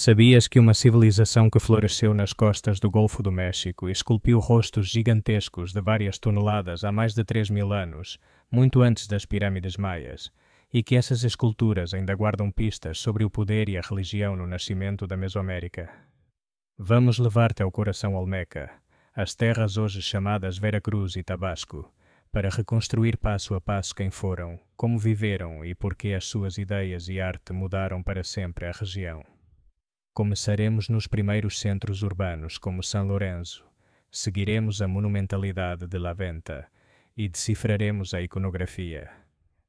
Sabias que uma civilização que floresceu nas costas do Golfo do México esculpiu rostos gigantescos de várias toneladas há mais de 3.000 anos, muito antes das pirâmides maias, e que essas esculturas ainda guardam pistas sobre o poder e a religião no nascimento da Mesoamérica? Vamos levar-te ao coração olmeca, as terras hoje chamadas Veracruz e Tabasco, para reconstruir passo a passo quem foram, como viveram e por que as suas ideias e arte mudaram para sempre a região. Começaremos nos primeiros centros urbanos, como São Lourenço, seguiremos a monumentalidade de La Venta e decifraremos a iconografia.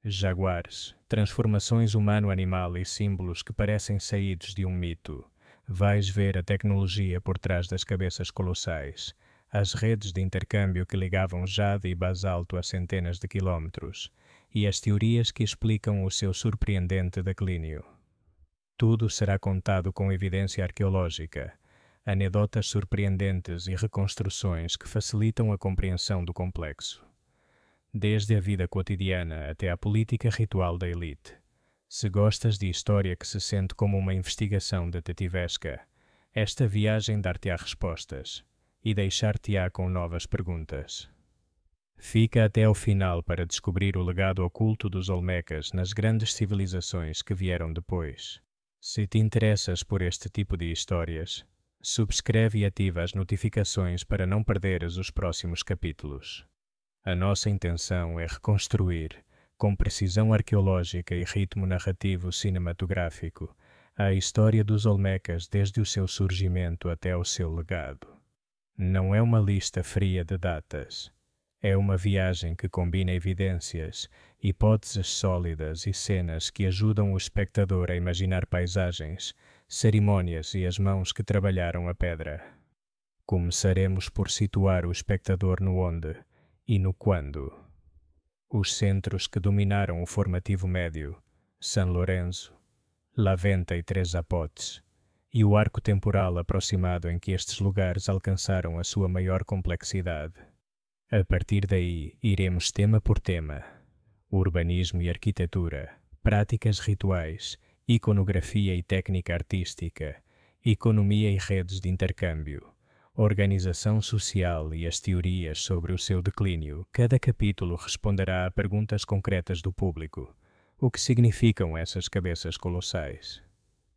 Jaguares, transformações humano-animal e símbolos que parecem saídos de um mito. Vais ver a tecnologia por trás das cabeças colossais, as redes de intercâmbio que ligavam Jade e Basalto a centenas de quilómetros, e as teorias que explicam o seu surpreendente declínio. Tudo será contado com evidência arqueológica, anedotas surpreendentes e reconstruções que facilitam a compreensão do complexo. Desde a vida cotidiana até a política ritual da elite. Se gostas de história que se sente como uma investigação detetivesca, esta viagem dar-te-á respostas e deixar-te-á com novas perguntas. Fica até ao final para descobrir o legado oculto dos Olmecas nas grandes civilizações que vieram depois. Se te interessas por este tipo de histórias, subscreve e ativa as notificações para não perderes os próximos capítulos. A nossa intenção é reconstruir, com precisão arqueológica e ritmo narrativo cinematográfico, a história dos Olmecas desde o seu surgimento até o seu legado. Não é uma lista fria de datas. É uma viagem que combina evidências, hipóteses sólidas e cenas que ajudam o espectador a imaginar paisagens, cerimônias e as mãos que trabalharam a pedra. Começaremos por situar o espectador no onde e no quando. Os centros que dominaram o formativo médio, São Lourenço, La Venta e Três Zapotes, e o arco temporal aproximado em que estes lugares alcançaram a sua maior complexidade. A partir daí, iremos tema por tema: urbanismo e arquitetura, práticas rituais, iconografia e técnica artística, economia e redes de intercâmbio, organização social e as teorias sobre o seu declínio. Cada capítulo responderá a perguntas concretas do público. O que significam essas cabeças colossais?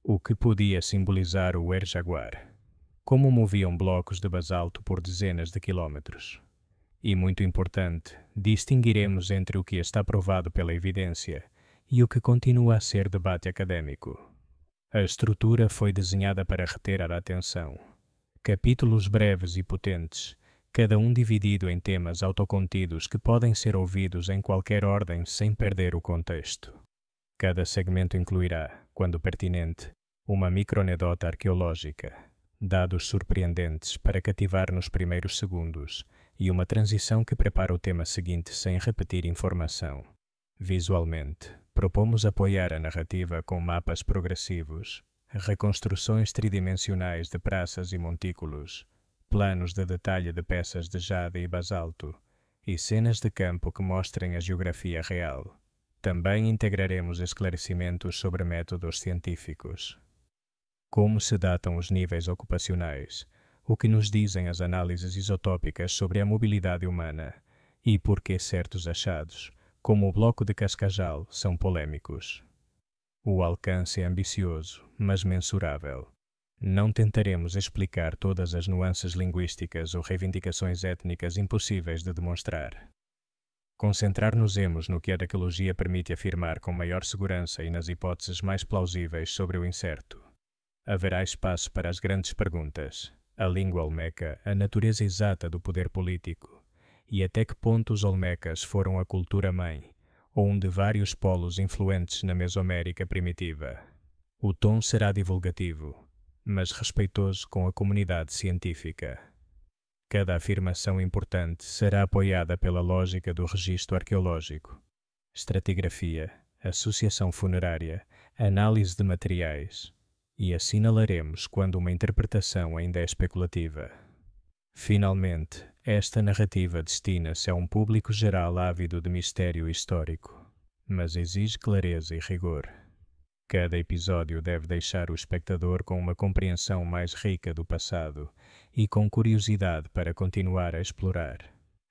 O que podia simbolizar o Jaguar? Como moviam blocos de basalto por dezenas de quilómetros? E, muito importante, distinguiremos entre o que está provado pela evidência e o que continua a ser debate acadêmico. A estrutura foi desenhada para reter a atenção. Capítulos breves e potentes, cada um dividido em temas autocontidos que podem ser ouvidos em qualquer ordem sem perder o contexto. Cada segmento incluirá, quando pertinente, uma microanedota arqueológica, dados surpreendentes para cativar nos primeiros segundos, e uma transição que prepara o tema seguinte sem repetir informação. Visualmente, propomos apoiar a narrativa com mapas progressivos, reconstruções tridimensionais de praças e montículos, planos de detalhe de peças de jade e basalto, e cenas de campo que mostrem a geografia real. Também integraremos esclarecimentos sobre métodos científicos. Como se datam os níveis ocupacionais? O que nos dizem as análises isotópicas sobre a mobilidade humana e por que certos achados, como o bloco de Cascajal, são polêmicos. O alcance é ambicioso, mas mensurável. Não tentaremos explicar todas as nuances linguísticas ou reivindicações étnicas impossíveis de demonstrar. Concentrar-nos-emos no que a arqueologia permite afirmar com maior segurança e nas hipóteses mais plausíveis sobre o incerto. Haverá espaço para as grandes perguntas: a língua olmeca, a natureza exata do poder político, e até que ponto os olmecas foram a cultura-mãe, ou um de vários polos influentes na Mesoamérica primitiva. O tom será divulgativo, mas respeitoso com a comunidade científica. Cada afirmação importante será apoiada pela lógica do registro arqueológico, estratigrafia, associação funerária, análise de materiais, e assinalaremos quando uma interpretação ainda é especulativa. Finalmente, esta narrativa destina-se a um público geral ávido de mistério histórico, mas exige clareza e rigor. Cada episódio deve deixar o espectador com uma compreensão mais rica do passado e com curiosidade para continuar a explorar.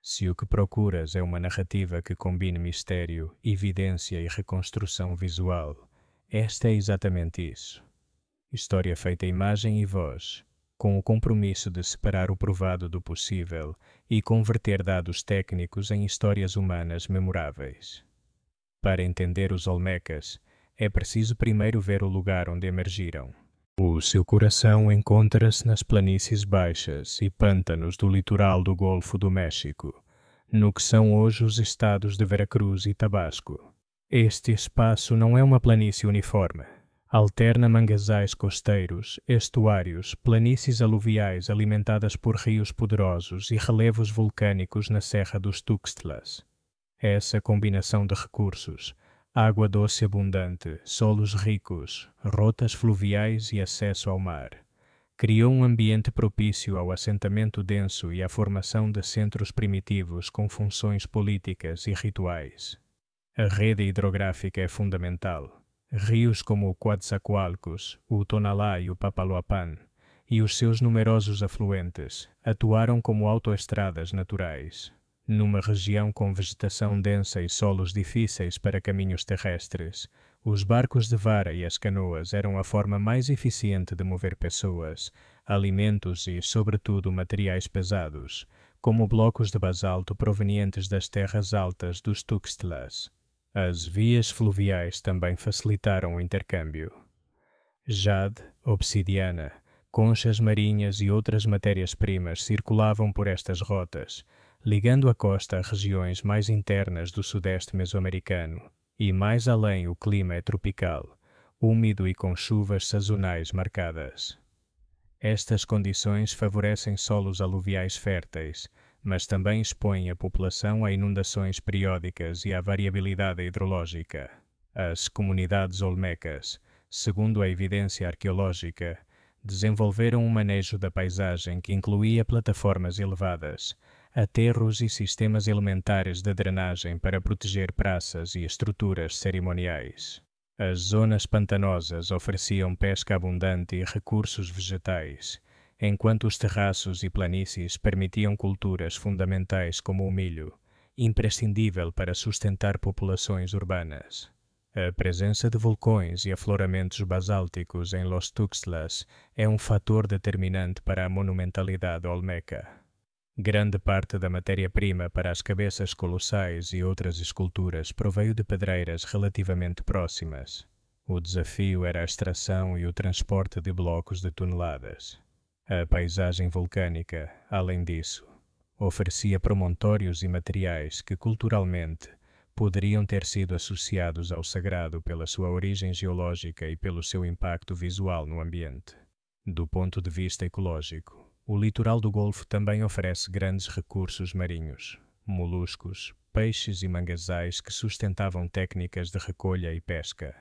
Se o que procuras é uma narrativa que combine mistério, evidência e reconstrução visual, esta é exatamente isso. História feita imagem e voz, com o compromisso de separar o provado do possível e converter dados técnicos em histórias humanas memoráveis. Para entender os Olmecas, é preciso primeiro ver o lugar onde emergiram. O seu coração encontra-se nas planícies baixas e pântanos do litoral do Golfo do México, no que são hoje os estados de Veracruz e Tabasco. Este espaço não é uma planície uniforme. Alterna manguezais costeiros, estuários, planícies aluviais alimentadas por rios poderosos e relevos vulcânicos na Serra dos Tuxtlas. Essa combinação de recursos, água doce abundante, solos ricos, rotas fluviais e acesso ao mar, criou um ambiente propício ao assentamento denso e à formação de centros primitivos com funções políticas e rituais. A rede hidrográfica é fundamental. Rios como o Coatzacoalcos, o Tonalá e o Papaloapan, e os seus numerosos afluentes, atuaram como autoestradas naturais. Numa região com vegetação densa e solos difíceis para caminhos terrestres, os barcos de vara e as canoas eram a forma mais eficiente de mover pessoas, alimentos e, sobretudo, materiais pesados, como blocos de basalto provenientes das terras altas dos Tuxtlas. As vias fluviais também facilitaram o intercâmbio. Jade, obsidiana, conchas marinhas e outras matérias-primas circulavam por estas rotas, ligando a costa a regiões mais internas do sudeste mesoamericano, e mais além o clima é tropical, úmido e com chuvas sazonais marcadas. Estas condições favorecem solos aluviais férteis, mas também expõem a população a inundações periódicas e à variabilidade hidrológica. As comunidades olmecas, segundo a evidência arqueológica, desenvolveram um manejo da paisagem que incluía plataformas elevadas, aterros e sistemas elementares de drenagem para proteger praças e estruturas cerimoniais. As zonas pantanosas ofereciam pesca abundante e recursos vegetais, enquanto os terraços e planícies permitiam culturas fundamentais como o milho, imprescindível para sustentar populações urbanas. A presença de vulcões e afloramentos basálticos em Los Tuxtlas é um fator determinante para a monumentalidade olmeca. Grande parte da matéria-prima para as cabeças colossais e outras esculturas proveio de pedreiras relativamente próximas. O desafio era a extração e o transporte de blocos de toneladas. A paisagem vulcânica, além disso, oferecia promontórios e materiais que, culturalmente, poderiam ter sido associados ao sagrado pela sua origem geológica e pelo seu impacto visual no ambiente. Do ponto de vista ecológico, o litoral do Golfo também oferece grandes recursos marinhos, moluscos, peixes e manguezais que sustentavam técnicas de recolha e pesca.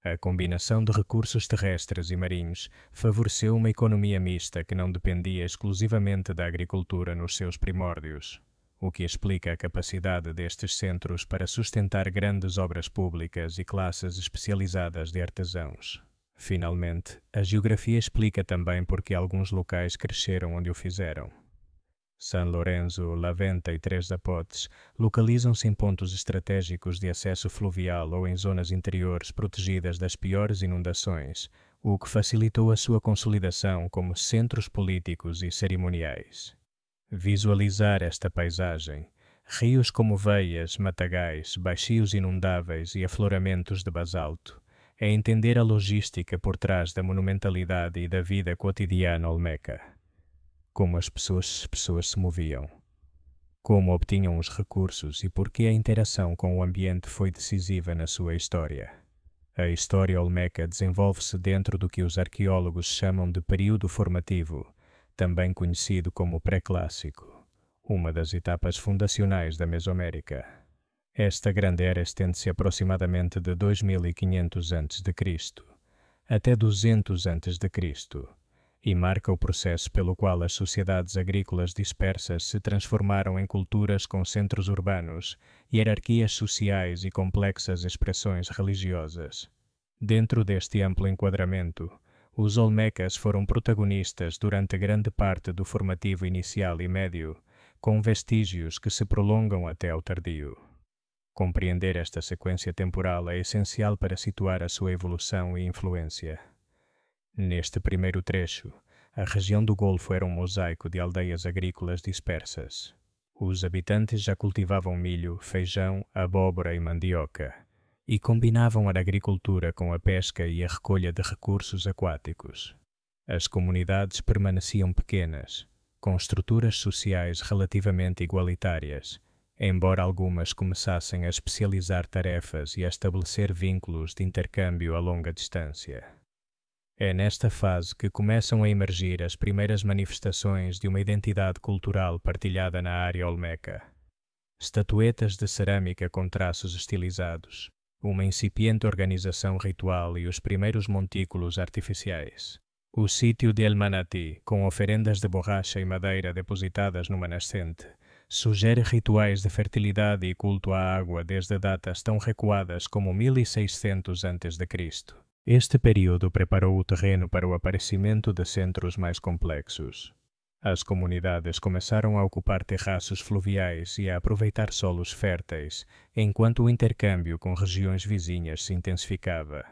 A combinação de recursos terrestres e marinhos favoreceu uma economia mista que não dependia exclusivamente da agricultura nos seus primórdios, o que explica a capacidade destes centros para sustentar grandes obras públicas e classes especializadas de artesãos. Finalmente, a geografia explica também por que alguns locais cresceram onde o fizeram. San Lorenzo, La Venta e Três Zapotes localizam-se em pontos estratégicos de acesso fluvial ou em zonas interiores protegidas das piores inundações, o que facilitou a sua consolidação como centros políticos e cerimoniais. Visualizar esta paisagem, rios como veias, matagais, baixios inundáveis e afloramentos de basalto, é entender a logística por trás da monumentalidade e da vida cotidiana olmeca. Como as pessoas se moviam, como obtinham os recursos e por que a interação com o ambiente foi decisiva na sua história. A história olmeca desenvolve-se dentro do que os arqueólogos chamam de período formativo, também conhecido como pré-clássico, uma das etapas fundacionais da Mesoamérica. Esta grande era estende-se aproximadamente de 2500 a.C. até 200 a.C., e marca o processo pelo qual as sociedades agrícolas dispersas se transformaram em culturas com centros urbanos, hierarquias sociais e complexas expressões religiosas. Dentro deste amplo enquadramento, os Olmecas foram protagonistas durante grande parte do formativo inicial e médio, com vestígios que se prolongam até ao tardio. Compreender esta sequência temporal é essencial para situar a sua evolução e influência. Neste primeiro trecho, a região do Golfo era um mosaico de aldeias agrícolas dispersas. Os habitantes já cultivavam milho, feijão, abóbora e mandioca, e combinavam a agricultura com a pesca e a recolha de recursos aquáticos. As comunidades permaneciam pequenas, com estruturas sociais relativamente igualitárias, embora algumas começassem a especializar tarefas e a estabelecer vínculos de intercâmbio a longa distância. É nesta fase que começam a emergir as primeiras manifestações de uma identidade cultural partilhada na área olmeca. Estatuetas de cerâmica com traços estilizados, uma incipiente organização ritual e os primeiros montículos artificiais. O sítio de El Manatí, com oferendas de borracha e madeira depositadas numa nascente, sugere rituais de fertilidade e culto à água desde datas tão recuadas como 1600 a.C. Este período preparou o terreno para o aparecimento de centros mais complexos. As comunidades começaram a ocupar terraços fluviais e a aproveitar solos férteis, enquanto o intercâmbio com regiões vizinhas se intensificava.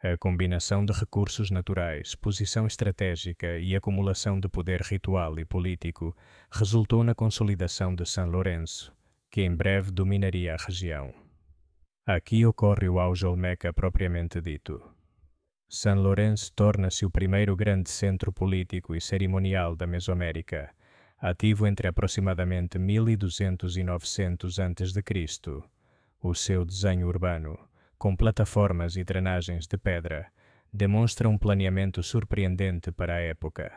A combinação de recursos naturais, posição estratégica e acumulação de poder ritual e político resultou na consolidação de São Lourenço, que em breve dominaria a região. Aqui ocorre o auge olmeca propriamente dito. São Lourenço torna-se o primeiro grande centro político e cerimonial da Mesoamérica, ativo entre aproximadamente 1200 e 900 a.C. O seu desenho urbano, com plataformas e drenagens de pedra, demonstra um planeamento surpreendente para a época.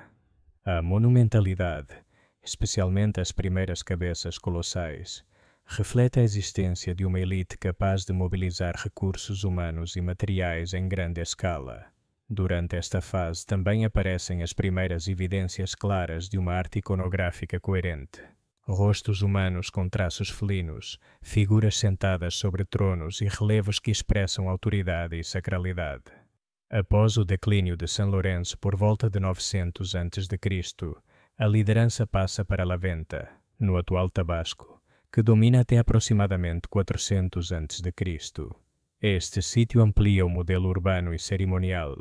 A monumentalidade, especialmente as primeiras cabeças colossais, reflete a existência de uma elite capaz de mobilizar recursos humanos e materiais em grande escala. Durante esta fase também aparecem as primeiras evidências claras de uma arte iconográfica coerente. Rostos humanos com traços felinos, figuras sentadas sobre tronos e relevos que expressam autoridade e sacralidade. Após o declínio de São Lourenço por volta de 900 a.C., a liderança passa para La Venta, no atual Tabasco, que domina até aproximadamente 400 a.C. Este sítio amplia o modelo urbano e cerimonial,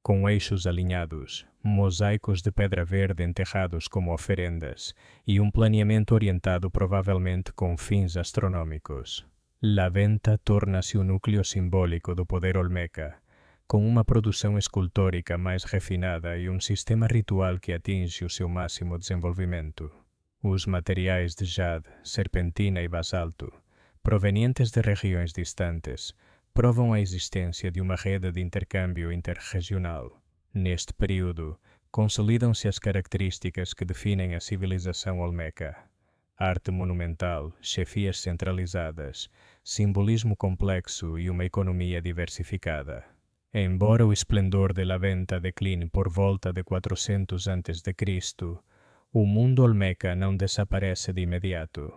com eixos alinhados, mosaicos de pedra verde enterrados como oferendas e um planeamento orientado provavelmente com fins astronômicos. La Venta torna-se o núcleo simbólico do poder olmeca, com uma produção escultórica mais refinada e um sistema ritual que atinge o seu máximo desenvolvimento. Os materiais de jade, serpentina e basalto, provenientes de regiões distantes, provam a existência de uma rede de intercâmbio interregional. Neste período, consolidam-se as características que definem a civilização olmeca: arte monumental, chefias centralizadas, simbolismo complexo e uma economia diversificada. Embora o esplendor de La Venta decline por volta de 400 a.C., o mundo olmeca não desaparece de imediato.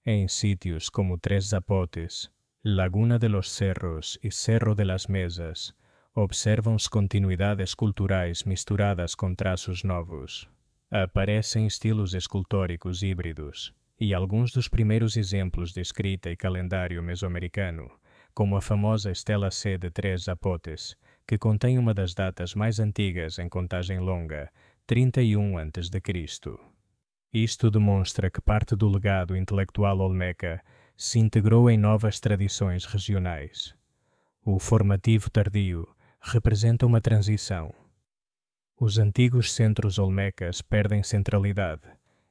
Em sítios como Tres Zapotes, Laguna de los Cerros e Cerro de las Mesas, observam-se continuidades culturais misturadas com traços novos. Aparecem estilos escultóricos híbridos, e alguns dos primeiros exemplos de escrita e calendário mesoamericano, como a famosa Estela C de Tres Zapotes, que contém uma das datas mais antigas em contagem longa, 31 a.C. Isto demonstra que parte do legado intelectual olmeca se integrou em novas tradições regionais. O formativo tardio representa uma transição. Os antigos centros olmecas perdem centralidade,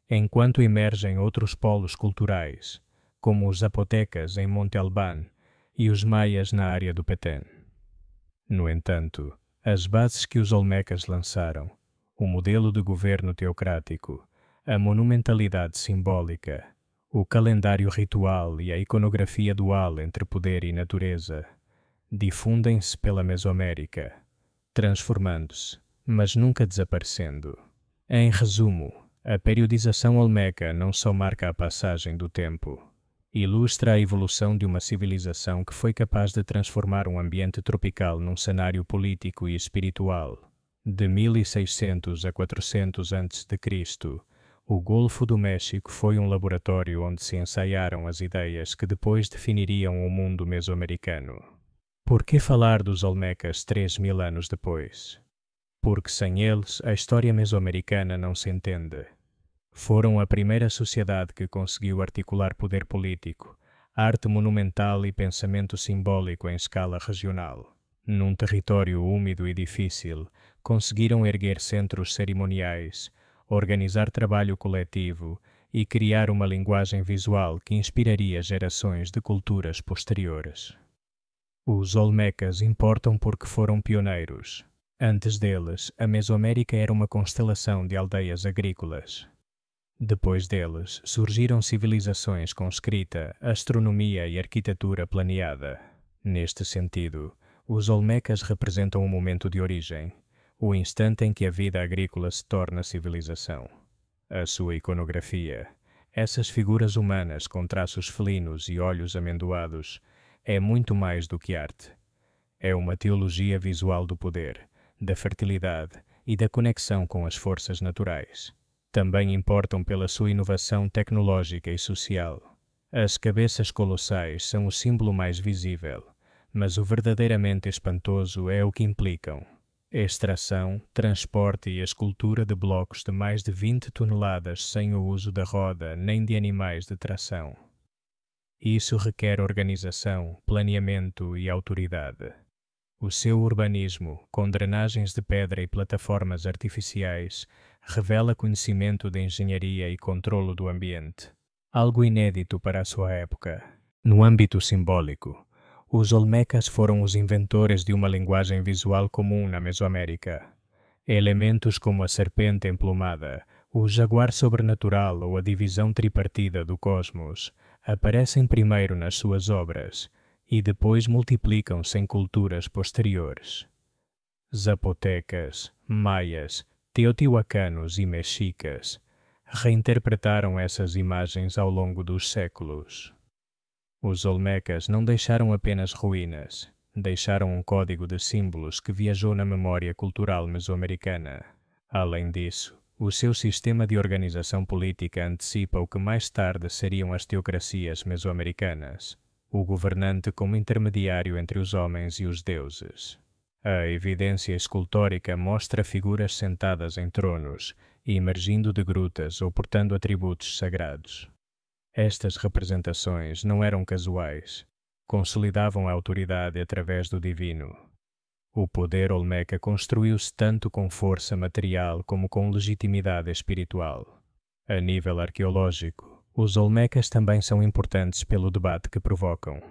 enquanto emergem outros polos culturais, como os zapotecas em Monte Albán e os maias na área do Petén. No entanto, as bases que os olmecas lançaram, o modelo de governo teocrático, a monumentalidade simbólica, o calendário ritual e a iconografia dual entre poder e natureza, difundem-se pela Mesoamérica, transformando-se, mas nunca desaparecendo. Em resumo, a periodização olmeca não só marca a passagem do tempo, Ilustra a evolução de uma civilização que foi capaz de transformar um ambiente tropical num cenário político e espiritual. De 1600 a 400 a.C., o Golfo do México foi um laboratório onde se ensaiaram as ideias que depois definiriam o mundo mesoamericano. Por que falar dos Olmecas 3.000 anos depois? Porque sem eles a história mesoamericana não se entende. Foram a primeira sociedade que conseguiu articular poder político, arte monumental e pensamento simbólico em escala regional. Num território úmido e difícil, conseguiram erguer centros cerimoniais, organizar trabalho coletivo e criar uma linguagem visual que inspiraria gerações de culturas posteriores. Os Olmecas importam porque foram pioneiros. Antes deles, a Mesoamérica era uma constelação de aldeias agrícolas. Depois deles, surgiram civilizações com escrita, astronomia e arquitetura planeada. Neste sentido, os Olmecas representam um momento de origem, o instante em que a vida agrícola se torna civilização. A sua iconografia, essas figuras humanas com traços felinos e olhos amendoados, é muito mais do que arte. É uma teologia visual do poder, da fertilidade e da conexão com as forças naturais. Também importam pela sua inovação tecnológica e social. As cabeças colossais são o símbolo mais visível, mas o verdadeiramente espantoso é o que implicam: extração, transporte e escultura de blocos de mais de 20 toneladas sem o uso da roda nem de animais de tração. Isso requer organização, planeamento e autoridade. O seu urbanismo, com drenagens de pedra e plataformas artificiais, revela conhecimento de engenharia e controlo do ambiente, algo inédito para a sua época. No âmbito simbólico, os Olmecas foram os inventores de uma linguagem visual comum na Mesoamérica. Elementos como a serpente emplumada, o jaguar sobrenatural ou a divisão tripartida do cosmos aparecem primeiro nas suas obras e depois multiplicam-se em culturas posteriores. Zapotecas, maias, teotihuacanos e mexicas reinterpretaram essas imagens ao longo dos séculos. Os Olmecas não deixaram apenas ruínas, deixaram um código de símbolos que viajou na memória cultural mesoamericana. Além disso, o seu sistema de organização política antecipa o que mais tarde seriam as teocracias mesoamericanas, o governante como intermediário entre os homens e os deuses. A evidência escultórica mostra figuras sentadas em tronos e emergindo de grutas ou portando atributos sagrados. Estas representações não eram casuais, consolidavam a autoridade através do divino. O poder olmeca construiu-se tanto com força material como com legitimidade espiritual. A nível arqueológico, os Olmecas também são importantes pelo debate que provocam.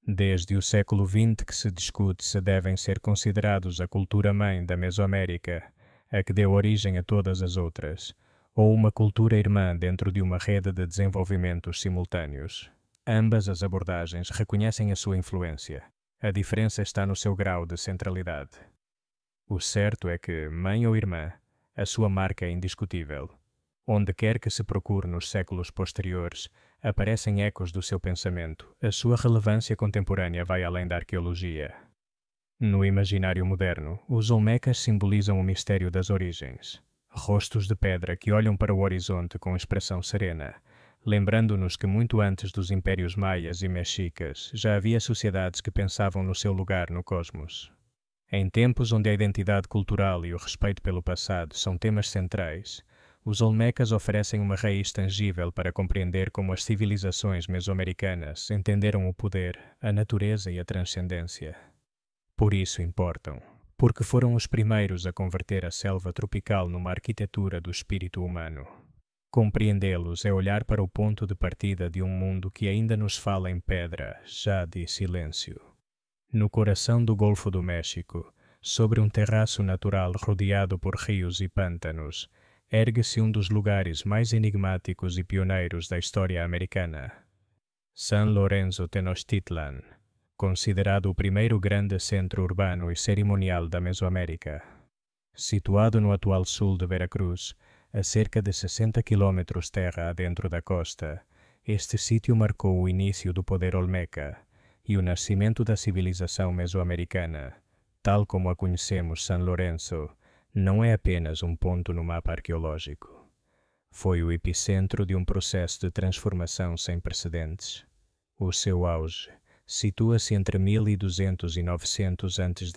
Desde o século XX que se discute se devem ser considerados a cultura-mãe da Mesoamérica, a que deu origem a todas as outras, ou uma cultura irmã dentro de uma rede de desenvolvimentos simultâneos. Ambas as abordagens reconhecem a sua influência. A diferença está no seu grau de centralidade. O certo é que, mãe ou irmã, a sua marca é indiscutível. Onde quer que se procure nos séculos posteriores, aparecem ecos do seu pensamento. A sua relevância contemporânea vai além da arqueologia. No imaginário moderno, os Olmecas simbolizam o mistério das origens. Rostos de pedra que olham para o horizonte com expressão serena, lembrando-nos que muito antes dos impérios maias e mexicas já havia sociedades que pensavam no seu lugar no cosmos. Em tempos onde a identidade cultural e o respeito pelo passado são temas centrais, os Olmecas oferecem uma raiz tangível para compreender como as civilizações mesoamericanas entenderam o poder, a natureza e a transcendência. Por isso importam, porque foram os primeiros a converter a selva tropical numa arquitetura do espírito humano. Compreendê-los é olhar para o ponto de partida de um mundo que ainda nos fala em pedra, jade e silêncio. No coração do Golfo do México, sobre um terraço natural rodeado por rios e pântanos, ergue-se um dos lugares mais enigmáticos e pioneiros da história americana. San Lorenzo Tenochtitlan, considerado o primeiro grande centro urbano e cerimonial da Mesoamérica. Situado no atual sul de Veracruz, a cerca de 60 quilômetros terra adentro da costa, Este sítio marcou o início do poder olmeca e o nascimento da civilização mesoamericana, tal como a conhecemos. San Lorenzo não é apenas um ponto no mapa arqueológico. Foi o epicentro de um processo de transformação sem precedentes. O seu auge situa-se entre 1200 e 900 a.C.,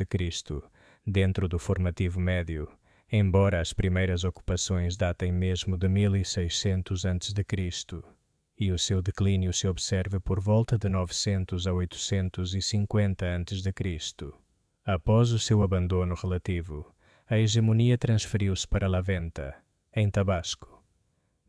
dentro do formativo médio, embora as primeiras ocupações datem mesmo de 1600 a.C., e o seu declínio se observa por volta de 900 a 850 a.C. Após o seu abandono relativo, a hegemonia transferiu-se para La Venta, em Tabasco.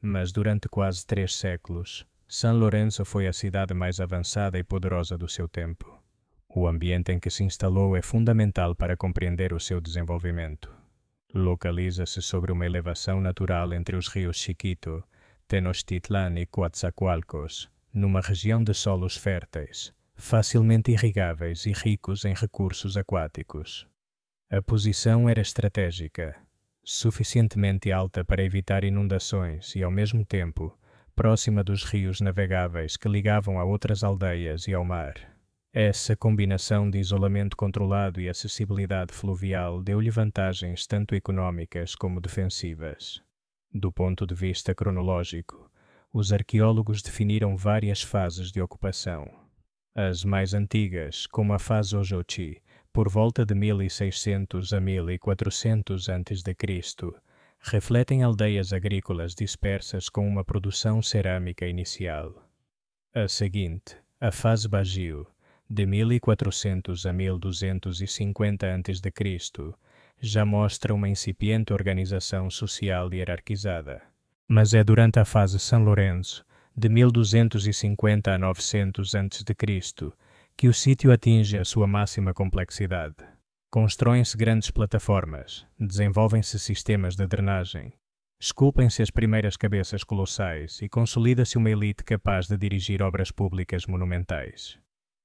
Mas durante quase 3 séculos, San Lorenzo foi a cidade mais avançada e poderosa do seu tempo. O ambiente em que se instalou é fundamental para compreender o seu desenvolvimento. Localiza-se sobre uma elevação natural entre os rios Chiquito, Tenochtitlan e Coatzacoalcos, numa região de solos férteis, facilmente irrigáveis e ricos em recursos aquáticos. A posição era estratégica, suficientemente alta para evitar inundações e, ao mesmo tempo, próxima dos rios navegáveis que ligavam a outras aldeias e ao mar. Essa combinação de isolamento controlado e acessibilidade fluvial deu-lhe vantagens tanto econômicas como defensivas. Do ponto de vista cronológico, os arqueólogos definiram várias fases de ocupação. As mais antigas, como a fase Ojochi, por volta de 1600 a 1400 a.C., refletem aldeias agrícolas dispersas com uma produção cerâmica inicial. A seguinte, a fase Bajío, de 1400 a 1250 a.C., já mostra uma incipiente organização social hierarquizada. Mas é durante a fase San Lorenzo, de 1250 a 900 a.C., que o sítio atinge a sua máxima complexidade. Constroem-se grandes plataformas, desenvolvem-se sistemas de drenagem, esculpem-se as primeiras cabeças colossais e consolida-se uma elite capaz de dirigir obras públicas monumentais.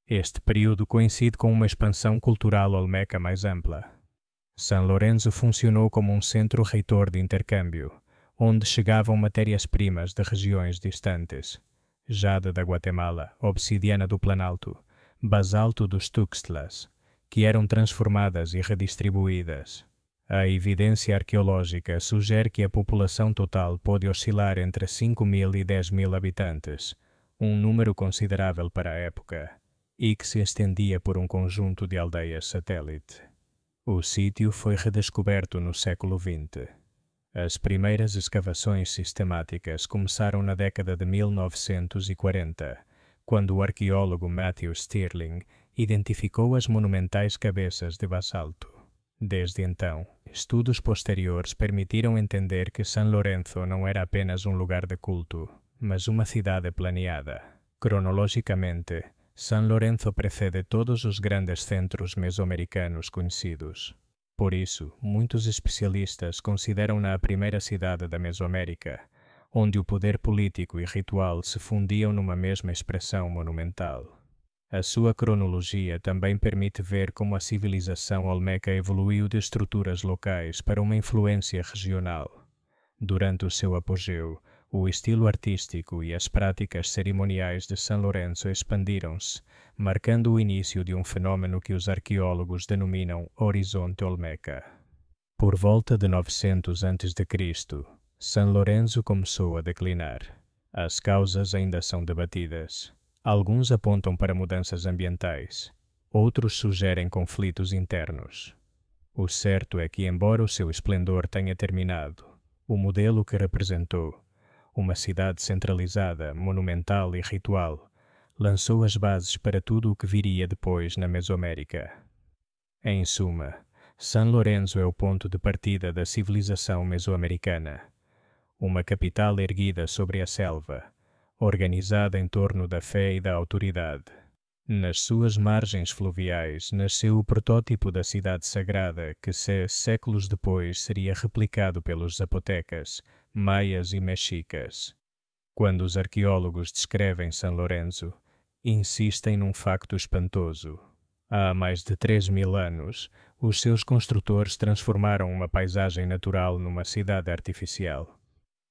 Este período coincide com uma expansão cultural olmeca mais ampla. San Lorenzo funcionou como um centro reitor de intercâmbio, onde chegavam matérias-primas de regiões distantes, jade da Guatemala, obsidiana do Planalto, basalto dos Tuxtlas, que eram transformadas e redistribuídas. A evidência arqueológica sugere que a população total pôde oscilar entre 5.000 e 10.000 habitantes, um número considerável para a época, e que se estendia por um conjunto de aldeias satélite. O sítio foi redescoberto no século XX. As primeiras escavações sistemáticas começaram na década de 1940, quando o arqueólogo Matthew Stirling identificou as monumentais cabeças de basalto. Desde então, estudos posteriores permitiram entender que San Lorenzo não era apenas um lugar de culto, mas uma cidade planeada. Cronologicamente, San Lorenzo precede todos os grandes centros mesoamericanos conhecidos. Por isso, muitos especialistas consideram-na a primeira cidade da Mesoamérica, onde o poder político e ritual se fundiam numa mesma expressão monumental. A sua cronologia também permite ver como a civilização olmeca evoluiu de estruturas locais para uma influência regional. Durante o seu apogeu, o estilo artístico e as práticas cerimoniais de San Lorenzo expandiram-se, marcando o início de um fenômeno que os arqueólogos denominam Horizonte Olmeca. Por volta de 900 a.C., San Lorenzo começou a declinar. As causas ainda são debatidas. Alguns apontam para mudanças ambientais, outros sugerem conflitos internos. O certo é que, embora o seu esplendor tenha terminado, o modelo que representou, uma cidade centralizada, monumental e ritual, lançou as bases para tudo o que viria depois na Mesoamérica. Em suma, San Lorenzo é o ponto de partida da civilização mesoamericana, uma capital erguida sobre a selva, organizada em torno da fé e da autoridade. Nas suas margens fluviais nasceu o protótipo da cidade sagrada que, séculos depois, seria replicado pelos zapotecas, maias e mexicas. Quando os arqueólogos descrevem San Lorenzo, insistem num facto espantoso. Há mais de 3.000 anos, os seus construtores transformaram uma paisagem natural numa cidade artificial.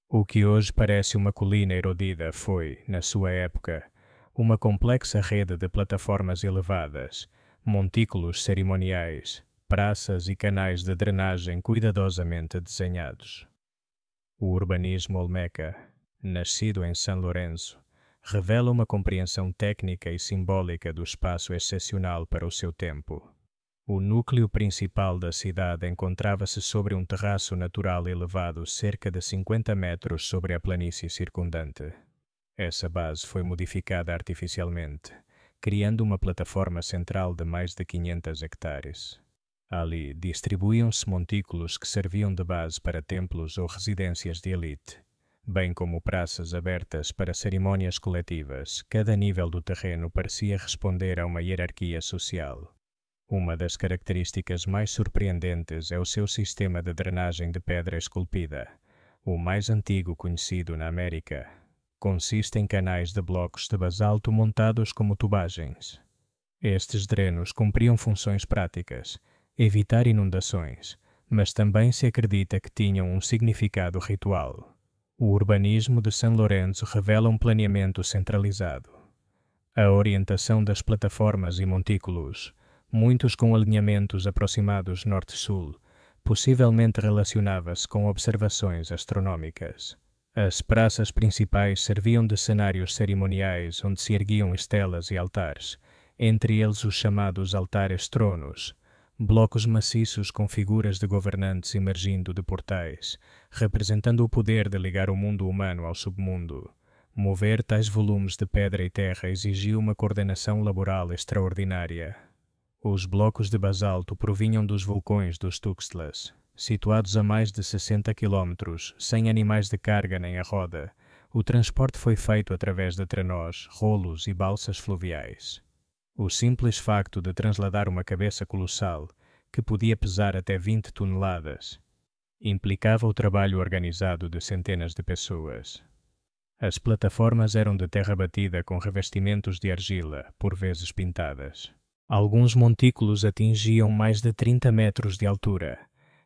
O que hoje parece uma colina erodida foi, na sua época, uma complexa rede de plataformas elevadas, montículos cerimoniais, praças e canais de drenagem cuidadosamente desenhados. O urbanismo olmeca, nascido em São Lourenço, revela uma compreensão técnica e simbólica do espaço excepcional para o seu tempo. O núcleo principal da cidade encontrava-se sobre um terraço natural elevado cerca de 50 metros sobre a planície circundante. Essa base foi modificada artificialmente, criando uma plataforma central de mais de 500 hectares. Ali distribuíam-se montículos que serviam de base para templos ou residências de elite, bem como praças abertas para cerimônias coletivas. Cada nível do terreno parecia responder a uma hierarquia social. Uma das características mais surpreendentes é o seu sistema de drenagem de pedra esculpida, o mais antigo conhecido na América. Consiste em canais de blocos de basalto montados como tubagens. Estes drenos cumpriam funções práticas, evitar inundações, mas também se acredita que tinham um significado ritual. O urbanismo de São Lourenço revela um planeamento centralizado. A orientação das plataformas e montículos, muitos com alinhamentos aproximados norte-sul, possivelmente relacionava-se com observações astronómicas. As praças principais serviam de cenários cerimoniais onde se erguiam estelas e altares, entre eles os chamados altares-tronos, blocos maciços com figuras de governantes emergindo de portais, representando o poder de ligar o mundo humano ao submundo. Mover tais volumes de pedra e terra exigiu uma coordenação laboral extraordinária. Os blocos de basalto provinham dos vulcões dos Tuxtlas, situados a mais de 60 quilómetros, sem animais de carga nem a roda. O transporte foi feito através de trenós, rolos e balsas fluviais. O simples facto de transladar uma cabeça colossal, que podia pesar até 20 toneladas, implicava o trabalho organizado de centenas de pessoas. As plataformas eram de terra batida com revestimentos de argila, por vezes pintadas. Alguns montículos atingiam mais de 30 metros de altura,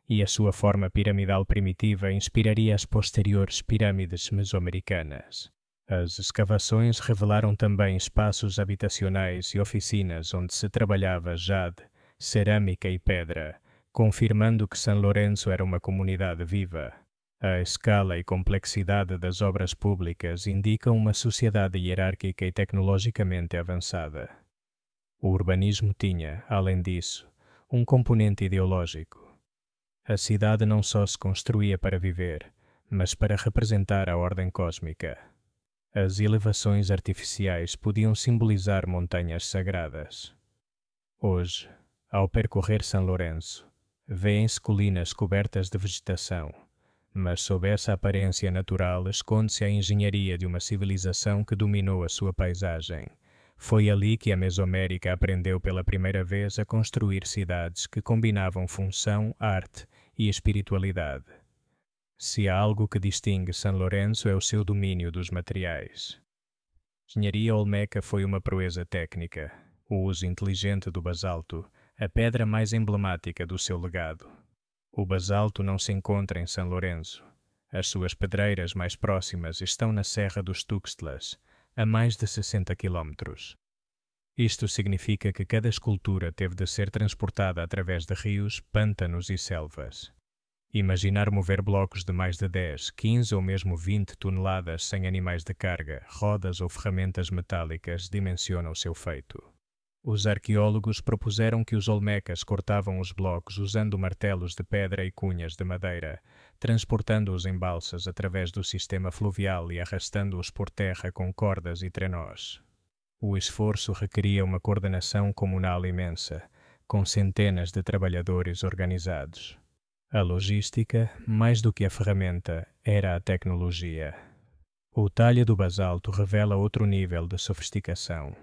e a sua forma piramidal primitiva inspiraria as posteriores pirâmides mesoamericanas. As escavações revelaram também espaços habitacionais e oficinas onde se trabalhava jade, cerâmica e pedra, confirmando que São Lourenço era uma comunidade viva. A escala e complexidade das obras públicas indicam uma sociedade hierárquica e tecnologicamente avançada. O urbanismo tinha, além disso, um componente ideológico. A cidade não só se construía para viver, mas para representar a ordem cósmica. As elevações artificiais podiam simbolizar montanhas sagradas. Hoje, ao percorrer São Lourenço, vêem-se colinas cobertas de vegetação, mas sob essa aparência natural esconde-se a engenharia de uma civilização que dominou a sua paisagem. Foi ali que a Mesoamérica aprendeu pela primeira vez a construir cidades que combinavam função, arte e espiritualidade. Se há algo que distingue São Lourenço é o seu domínio dos materiais. A engenharia olmeca foi uma proeza técnica, o uso inteligente do basalto, a pedra mais emblemática do seu legado. O basalto não se encontra em São Lourenço. As suas pedreiras mais próximas estão na Serra dos Tuxtlas, a mais de 60 quilómetros. Isto significa que cada escultura teve de ser transportada através de rios, pântanos e selvas. Imaginar mover blocos de mais de 10, 15 ou mesmo 20 toneladas sem animais de carga, rodas ou ferramentas metálicas dimensiona o seu feito. Os arqueólogos propuseram que os olmecas cortavam os blocos usando martelos de pedra e cunhas de madeira, transportando-os em balsas através do sistema fluvial e arrastando-os por terra com cordas e trenós. O esforço requeria uma coordenação comunal imensa, com centenas de trabalhadores organizados. A logística, mais do que a ferramenta, era a tecnologia. O talho do basalto revela outro nível de sofisticação.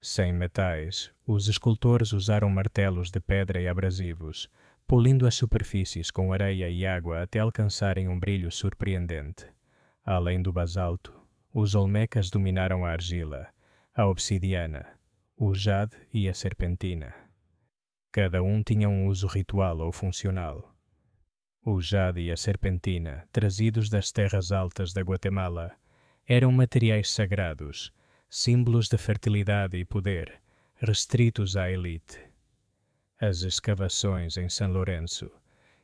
Sem metais, os escultores usaram martelos de pedra e abrasivos, polindo as superfícies com areia e água até alcançarem um brilho surpreendente. Além do basalto, os olmecas dominaram a argila, a obsidiana, o jade e a serpentina. Cada um tinha um uso ritual ou funcional. O jade e a serpentina, trazidos das terras altas da Guatemala, eram materiais sagrados, símbolos de fertilidade e poder, restritos à elite. As escavações em São Lourenço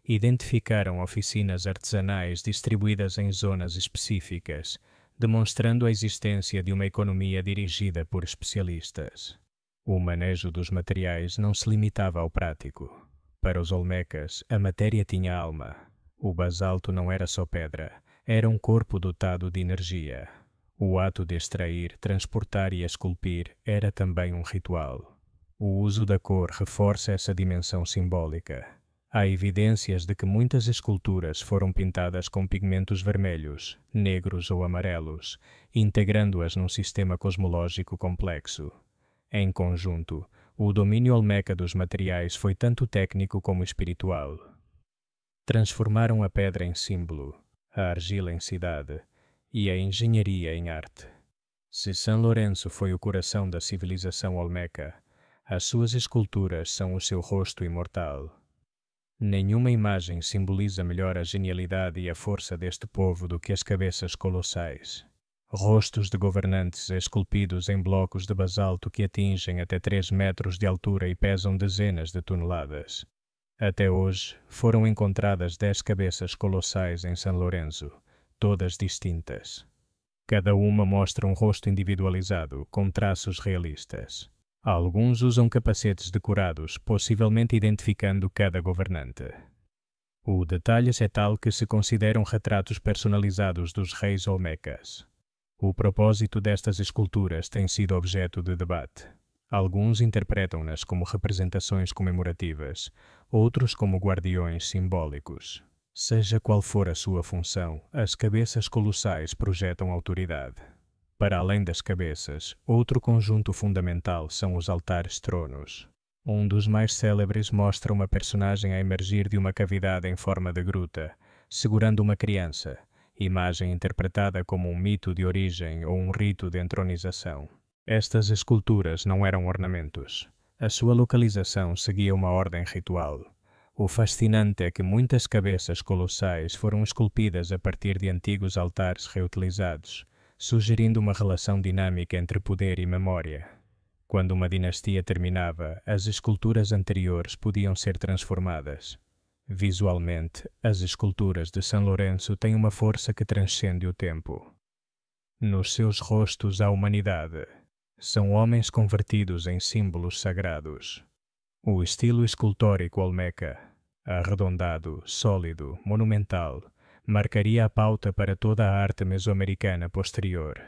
identificaram oficinas artesanais distribuídas em zonas específicas, demonstrando a existência de uma economia dirigida por especialistas. O manejo dos materiais não se limitava ao prático. Para os olmecas, a matéria tinha alma. O basalto não era só pedra, era um corpo dotado de energia. O ato de extrair, transportar e esculpir era também um ritual. O uso da cor reforça essa dimensão simbólica. Há evidências de que muitas esculturas foram pintadas com pigmentos vermelhos, negros ou amarelos, integrando-as num sistema cosmológico complexo. Em conjunto, o domínio olmeca dos materiais foi tanto técnico como espiritual. Transformaram a pedra em símbolo, a argila em cidade e a engenharia em arte. Se São Lourenço foi o coração da civilização olmeca, as suas esculturas são o seu rosto imortal. Nenhuma imagem simboliza melhor a genialidade e a força deste povo do que as cabeças colossais. Rostos de governantes esculpidos em blocos de basalto que atingem até 3 metros de altura e pesam dezenas de toneladas. Até hoje, foram encontradas 10 cabeças colossais em São Lourenço, todas distintas. Cada uma mostra um rosto individualizado, com traços realistas. Alguns usam capacetes decorados, possivelmente identificando cada governante. O detalhe é tal que se consideram retratos personalizados dos reis olmecas. O propósito destas esculturas tem sido objeto de debate. Alguns interpretam-nas como representações comemorativas, outros como guardiões simbólicos. Seja qual for a sua função, as cabeças colossais projetam autoridade. Para além das cabeças, outro conjunto fundamental são os altares-tronos. Um dos mais célebres mostra uma personagem a emergir de uma cavidade em forma de gruta, segurando uma criança, imagem interpretada como um mito de origem ou um rito de entronização. Estas esculturas não eram ornamentos. A sua localização seguia uma ordem ritual. O fascinante é que muitas cabeças colossais foram esculpidas a partir de antigos altares reutilizados, sugerindo uma relação dinâmica entre poder e memória. Quando uma dinastia terminava, as esculturas anteriores podiam ser transformadas. Visualmente, as esculturas de São Lourenço têm uma força que transcende o tempo. Nos seus rostos há humanidade. São homens convertidos em símbolos sagrados. O estilo escultórico olmeca, arredondado, sólido, monumental, marcaria a pauta para toda a arte mesoamericana posterior.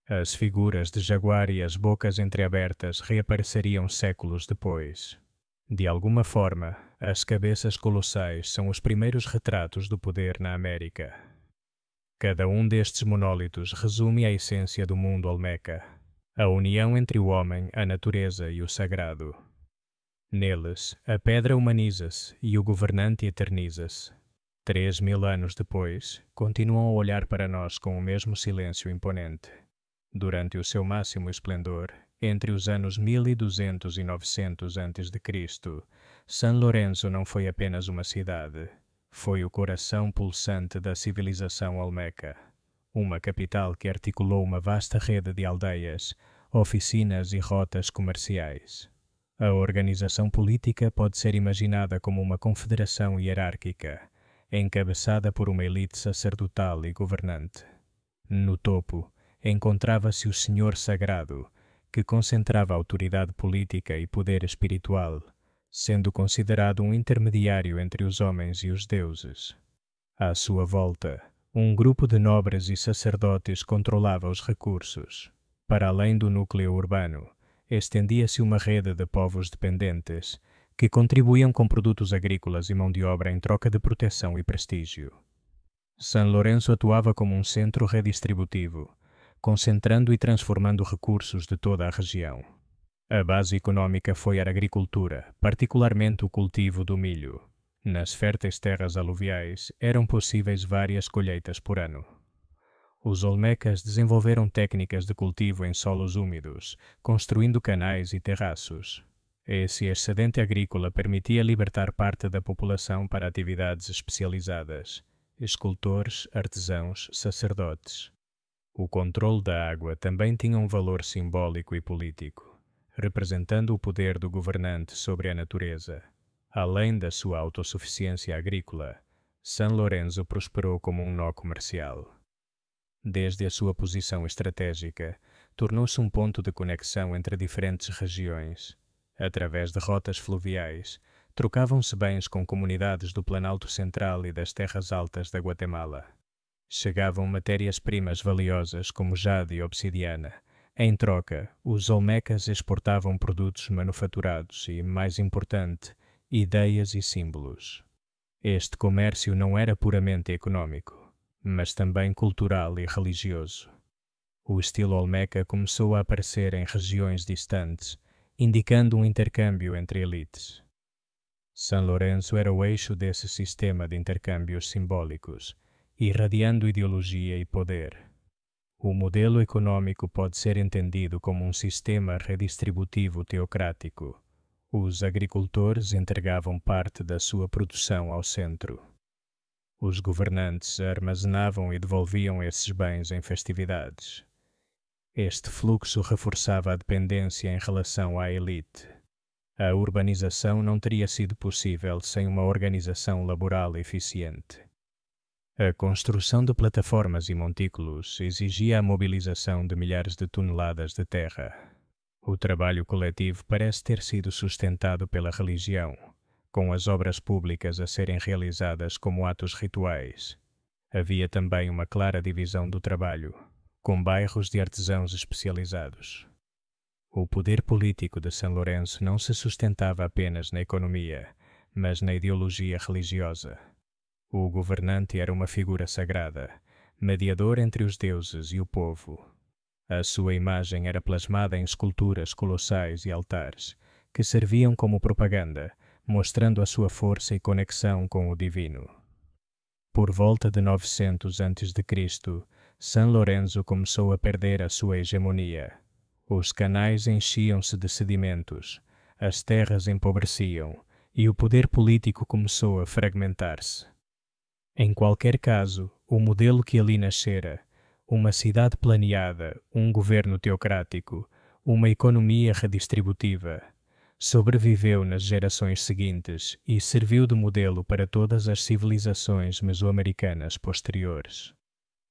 As figuras de jaguar e as bocas entreabertas reapareceriam séculos depois. De alguma forma, as cabeças colossais são os primeiros retratos do poder na América. Cada um destes monólitos resume a essência do mundo olmeca, a união entre o homem, a natureza e o sagrado. Neles, a pedra humaniza-se e o governante eterniza-se. 3.000 anos depois, continuam a olhar para nós com o mesmo silêncio imponente. Durante o seu máximo esplendor, entre os anos 1200 e 900 a.C., São Lourenço não foi apenas uma cidade, foi o coração pulsante da civilização olmeca, uma capital que articulou uma vasta rede de aldeias, oficinas e rotas comerciais. A organização política pode ser imaginada como uma confederação hierárquica, encabeçada por uma elite sacerdotal e governante. No topo, encontrava-se o Senhor Sagrado, que concentrava autoridade política e poder espiritual, sendo considerado um intermediário entre os homens e os deuses. À sua volta, um grupo de nobres e sacerdotes controlava os recursos. Para além do núcleo urbano, estendia-se uma rede de povos dependentes, que contribuíam com produtos agrícolas e mão de obra em troca de proteção e prestígio. São Lourenço atuava como um centro redistributivo, concentrando e transformando recursos de toda a região. A base econômica foi a agricultura, particularmente o cultivo do milho. Nas férteis terras aluviais, eram possíveis várias colheitas por ano. Os olmecas desenvolveram técnicas de cultivo em solos úmidos, construindo canais e terraços. Esse excedente agrícola permitia libertar parte da população para atividades especializadas, escultores, artesãos, sacerdotes. O controle da água também tinha um valor simbólico e político, representando o poder do governante sobre a natureza. Além da sua autossuficiência agrícola, São Lourenço prosperou como um nó comercial. Desde a sua posição estratégica, tornou-se um ponto de conexão entre diferentes regiões. Através de rotas fluviais, trocavam-se bens com comunidades do Planalto Central e das terras altas da Guatemala. Chegavam matérias-primas valiosas como jade e obsidiana. Em troca, os olmecas exportavam produtos manufaturados e, mais importante, ideias e símbolos. Este comércio não era puramente econômico, mas também cultural e religioso. O estilo olmeca começou a aparecer em regiões distantes, indicando um intercâmbio entre elites. São Lourenço era o eixo desse sistema de intercâmbios simbólicos, irradiando ideologia e poder. O modelo econômico pode ser entendido como um sistema redistributivo teocrático. Os agricultores entregavam parte da sua produção ao centro. Os governantes armazenavam e devolviam esses bens em festividades. Este fluxo reforçava a dependência em relação à elite. A urbanização não teria sido possível sem uma organização laboral eficiente. A construção de plataformas e montículos exigia a mobilização de milhares de toneladas de terra. O trabalho coletivo parece ter sido sustentado pela religião, com as obras públicas a serem realizadas como atos rituais. Havia também uma clara divisão do trabalho, com bairros de artesãos especializados. O poder político de São Lourenço não se sustentava apenas na economia, mas na ideologia religiosa. O governante era uma figura sagrada, mediador entre os deuses e o povo. A sua imagem era plasmada em esculturas colossais e altares, que serviam como propaganda, mostrando a sua força e conexão com o divino. Por volta de 900 a.C., São Lourenço começou a perder a sua hegemonia. Os canais enchiam-se de sedimentos, as terras empobreciam e o poder político começou a fragmentar-se. Em qualquer caso, o modelo que ali nascera, uma cidade planeada, um governo teocrático, uma economia redistributiva, sobreviveu nas gerações seguintes e serviu de modelo para todas as civilizações mesoamericanas posteriores.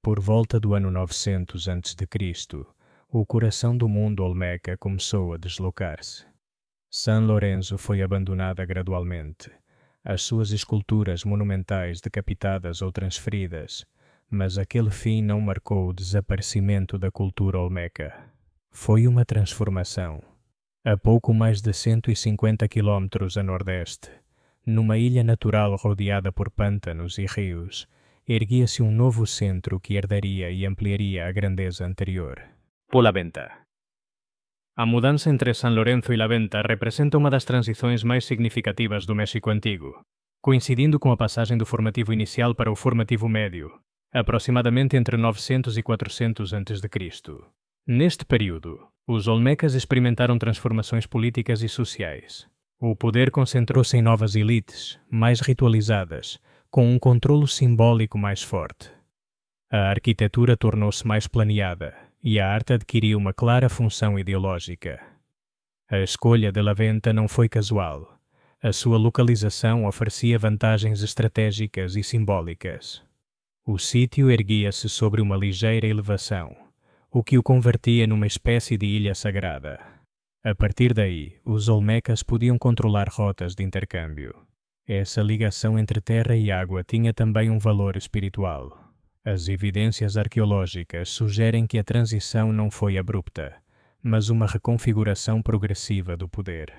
Por volta do ano 900 a.C., o coração do mundo olmeca começou a deslocar-se. São Lourenço foi abandonada gradualmente, as suas esculturas monumentais decapitadas ou transferidas, mas aquele fim não marcou o desaparecimento da cultura olmeca. Foi uma transformação. A pouco mais de 150 quilômetros a nordeste, numa ilha natural rodeada por pântanos e rios, erguia-se um novo centro que herdaria e ampliaria a grandeza anterior. La Venta. A mudança entre São Lourenço e La Venta representa uma das transições mais significativas do México Antigo, coincidindo com a passagem do formativo inicial para o formativo médio, aproximadamente entre 900 e 400 a.C. Neste período, os olmecas experimentaram transformações políticas e sociais. O poder concentrou-se em novas elites, mais ritualizadas, com um controlo simbólico mais forte. A arquitetura tornou-se mais planeada e a arte adquiriu uma clara função ideológica. A escolha de La Venta não foi casual. A sua localização oferecia vantagens estratégicas e simbólicas. O sítio erguia-se sobre uma ligeira elevação, o que o convertia numa espécie de ilha sagrada. A partir daí, os olmecas podiam controlar rotas de intercâmbio. Essa ligação entre terra e água tinha também um valor espiritual. As evidências arqueológicas sugerem que a transição não foi abrupta, mas uma reconfiguração progressiva do poder.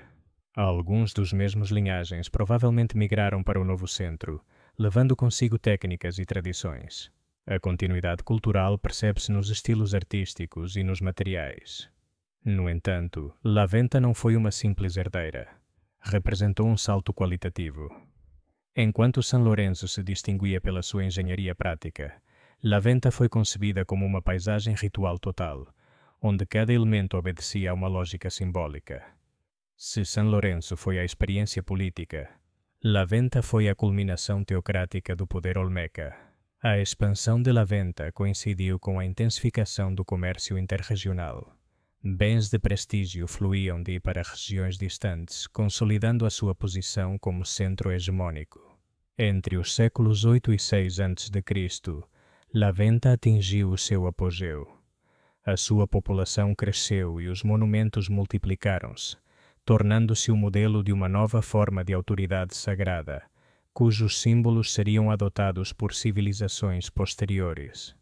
Alguns dos mesmos linhagens provavelmente migraram para o novo centro, levando consigo técnicas e tradições. A continuidade cultural percebe-se nos estilos artísticos e nos materiais. No entanto, La Venta não foi uma simples herdeira. Representou um salto qualitativo. Enquanto São Lourenço se distinguia pela sua engenharia prática, La Venta foi concebida como uma paisagem ritual total, onde cada elemento obedecia a uma lógica simbólica. Se São Lourenço foi a experiência política, La Venta foi a culminação teocrática do poder olmeca. A expansão de La Venta coincidiu com a intensificação do comércio interregional. Bens de prestígio fluíam de para regiões distantes, consolidando a sua posição como centro hegemônico. Entre os séculos 8 e 6 a.C., La Venta atingiu o seu apogeu. A sua população cresceu e os monumentos multiplicaram-se, tornando-se o modelo de uma nova forma de autoridade sagrada, cujos símbolos seriam adotados por civilizações posteriores.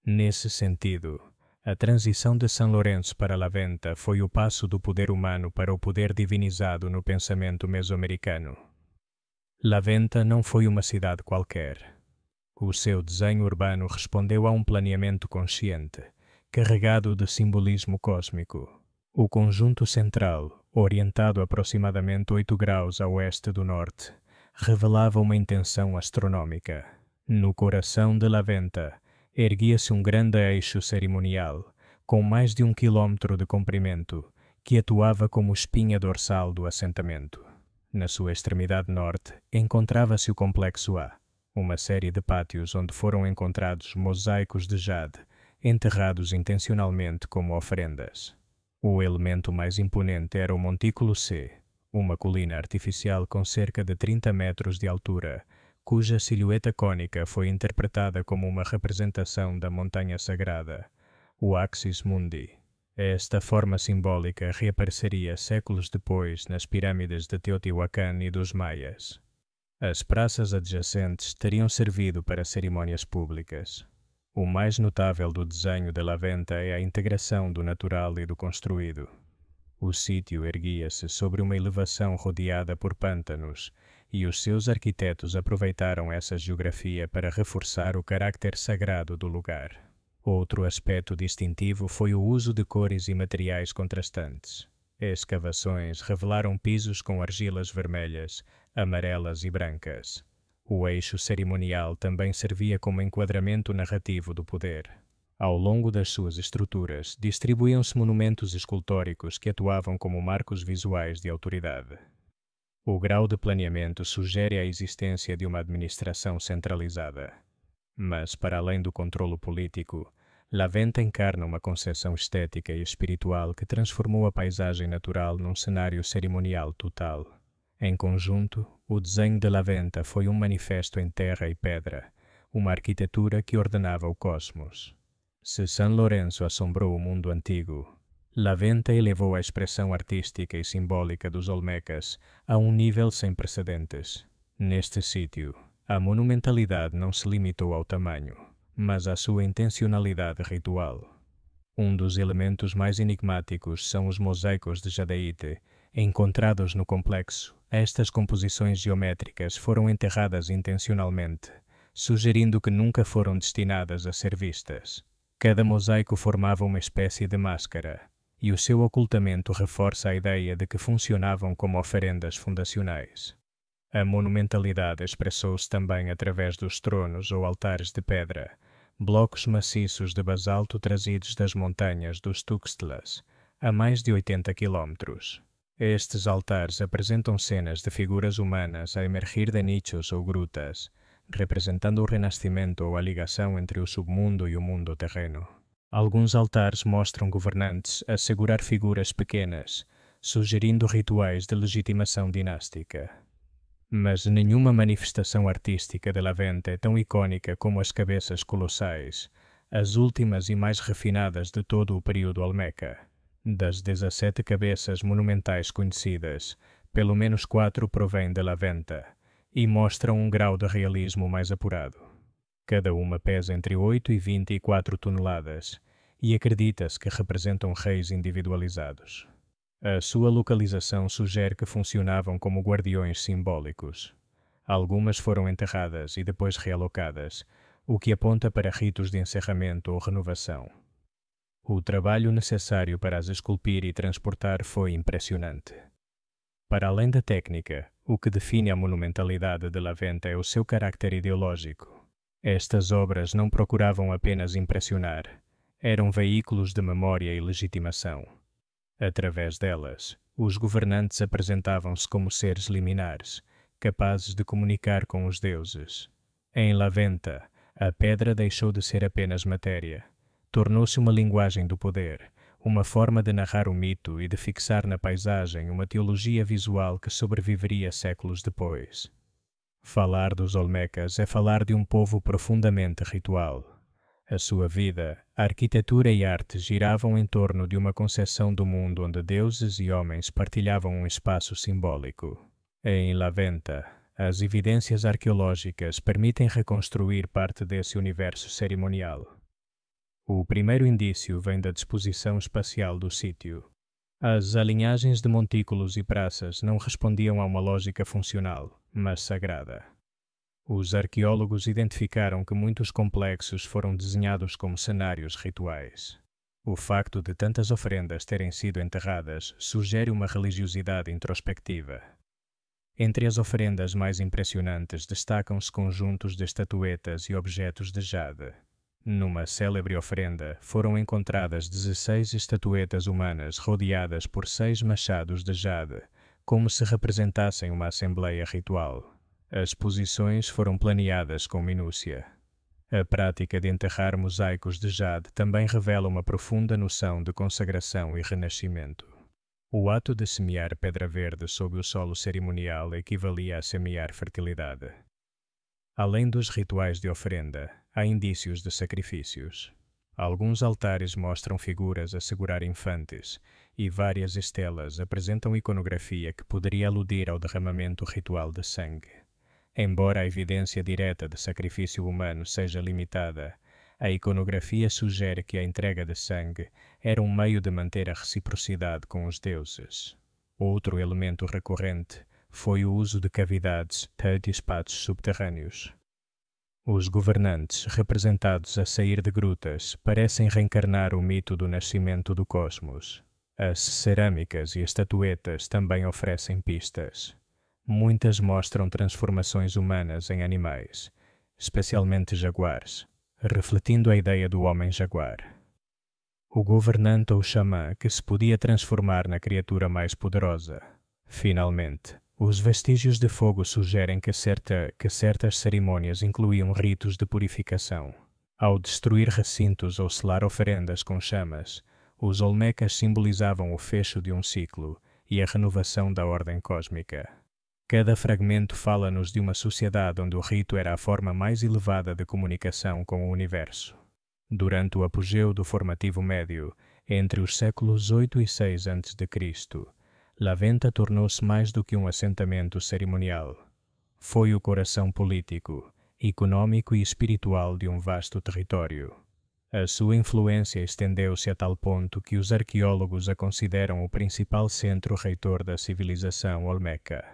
Nesse sentido, a transição de São Lourenço para La Venta foi o passo do poder humano para o poder divinizado no pensamento mesoamericano. La Venta não foi uma cidade qualquer. O seu desenho urbano respondeu a um planeamento consciente, carregado de simbolismo cósmico. O conjunto central, orientado aproximadamente 8 graus a oeste do norte, revelava uma intenção astronômica. No coração de La Venta, erguia-se um grande eixo cerimonial, com mais de 1 quilômetro de comprimento, que atuava como espinha dorsal do assentamento. Na sua extremidade norte, encontrava-se o Complexo A, uma série de pátios onde foram encontrados mosaicos de jade, enterrados intencionalmente como ofrendas. O elemento mais imponente era o Montículo C, uma colina artificial com cerca de 30 metros de altura, cuja silhueta cônica foi interpretada como uma representação da montanha sagrada, o Axis Mundi. Esta forma simbólica reapareceria séculos depois nas pirâmides de Teotihuacan e dos Maias. As praças adjacentes teriam servido para cerimônias públicas. O mais notável do desenho de La Venta é a integração do natural e do construído. O sítio erguia-se sobre uma elevação rodeada por pântanos, e os seus arquitetos aproveitaram essa geografia para reforçar o caráter sagrado do lugar. Outro aspecto distintivo foi o uso de cores e materiais contrastantes. Escavações revelaram pisos com argilas vermelhas, amarelas e brancas. O eixo cerimonial também servia como enquadramento narrativo do poder. Ao longo das suas estruturas, distribuíam-se monumentos escultóricos que atuavam como marcos visuais de autoridade. O grau de planeamento sugere a existência de uma administração centralizada. Mas, para além do controlo político, La Venta encarna uma concepção estética e espiritual que transformou a paisagem natural num cenário cerimonial total. Em conjunto, o desenho de La Venta foi um manifesto em terra e pedra, uma arquitetura que ordenava o cosmos. Se São Lourenço assombrou o mundo antigo, La Venta elevou a expressão artística e simbólica dos olmecas a um nível sem precedentes. Neste sítio, a monumentalidade não se limitou ao tamanho, mas à sua intencionalidade ritual. Um dos elementos mais enigmáticos são os mosaicos de jadeíte, encontrados no complexo. Estas composições geométricas foram enterradas intencionalmente, sugerindo que nunca foram destinadas a ser vistas. Cada mosaico formava uma espécie de máscara, e o seu ocultamento reforça a ideia de que funcionavam como oferendas fundacionais. A monumentalidade expressou-se também através dos tronos ou altares de pedra, blocos maciços de basalto trazidos das montanhas dos Tuxtlas, a mais de 80 quilômetros. Estes altares apresentam cenas de figuras humanas a emergir de nichos ou grutas, representando o renascimento ou a ligação entre o submundo e o mundo terreno. Alguns altares mostram governantes a segurar figuras pequenas, sugerindo rituais de legitimação dinástica. Mas nenhuma manifestação artística de La Venta é tão icônica como as cabeças colossais, as últimas e mais refinadas de todo o período olmeca. Das 17 cabeças monumentais conhecidas, pelo menos 4 provêm de La Venta e mostram um grau de realismo mais apurado. Cada uma pesa entre 8 e 24 toneladas e acredita-se que representam reis individualizados. A sua localização sugere que funcionavam como guardiões simbólicos. Algumas foram enterradas e depois realocadas, o que aponta para ritos de encerramento ou renovação. O trabalho necessário para as esculpir e transportar foi impressionante. Para além da técnica, o que define a monumentalidade de La Venta é o seu caráter ideológico. Estas obras não procuravam apenas impressionar, eram veículos de memória e legitimação. Através delas, Os governantes apresentavam-se como seres liminares, capazes de comunicar com os deuses. Em La Venta, a pedra deixou de ser apenas matéria. Tornou-se uma linguagem do poder, uma forma de narrar o mito e de fixar na paisagem uma teologia visual que sobreviveria séculos depois. Falar dos Olmecas é falar de um povo profundamente ritual. A sua vida, a arquitetura e arte giravam em torno de uma concepção do mundo onde deuses e homens partilhavam um espaço simbólico. Em La Venta, as evidências arqueológicas permitem reconstruir parte desse universo cerimonial. O primeiro indício vem da disposição espacial do sítio. As alinhagens de montículos e praças não respondiam a uma lógica funcional, mas sagrada. Os arqueólogos identificaram que muitos complexos foram desenhados como cenários rituais. O facto de tantas oferendas terem sido enterradas sugere uma religiosidade introspectiva. Entre as oferendas mais impressionantes destacam-se conjuntos de estatuetas e objetos de jade. Numa célebre oferenda foram encontradas 16 estatuetas humanas rodeadas por 6 machados de jade, como se representassem uma assembleia ritual. As posições foram planeadas com minúcia. A prática de enterrar mosaicos de jade também revela uma profunda noção de consagração e renascimento. O ato de semear pedra verde sob o solo cerimonial equivalia a semear fertilidade. Além dos rituais de oferenda, há indícios de sacrifícios. Alguns altares mostram figuras a segurar infantes, e várias estelas apresentam iconografia que poderia aludir ao derramamento ritual de sangue. Embora a evidência direta de sacrifício humano seja limitada, a iconografia sugere que a entrega de sangue era um meio de manter a reciprocidade com os deuses. Outro elemento recorrente foi o uso de cavidades de espaços subterrâneos. Os governantes, representados a sair de grutas, parecem reencarnar o mito do nascimento do cosmos. As cerâmicas e estatuetas também oferecem pistas. Muitas mostram transformações humanas em animais, especialmente jaguares, refletindo a ideia do homem-jaguar. O governante ou xamã que se podia transformar na criatura mais poderosa. Finalmente, os vestígios de fogo sugerem que certas cerimônias incluíam ritos de purificação. Ao destruir recintos ou selar oferendas com chamas, os Olmecas simbolizavam o fecho de um ciclo e a renovação da ordem cósmica. Cada fragmento fala-nos de uma sociedade onde o rito era a forma mais elevada de comunicação com o universo. Durante o apogeu do formativo médio, entre os séculos 8 e 6 a.C., La Venta tornou-se mais do que um assentamento cerimonial. Foi o coração político, econômico e espiritual de um vasto território. A sua influência estendeu-se a tal ponto que os arqueólogos a consideram o principal centro reitor da civilização olmeca.